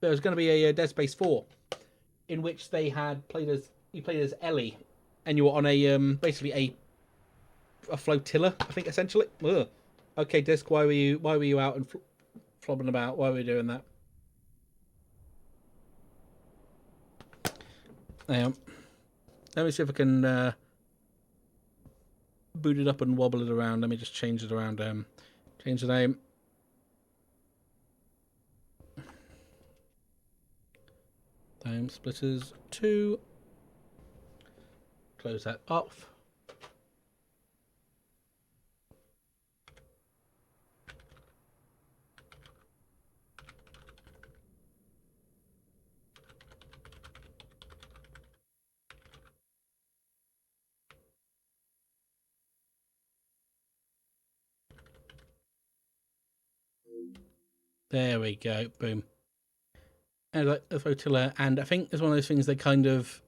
There's going to be a Dead Space 4, in which you played as Ellie, and you were on a basically a flotilla, I think, essentially. Ugh. Okay, disc, why were you out and flobbing about? Why were you doing that? Let me see if I can boot it up and wobble it around. Let me just change it around. Change the name. TimeSplitters 2. Close that off. There we go. Boom. And like the flotilla, and I think it's one of those things they kind of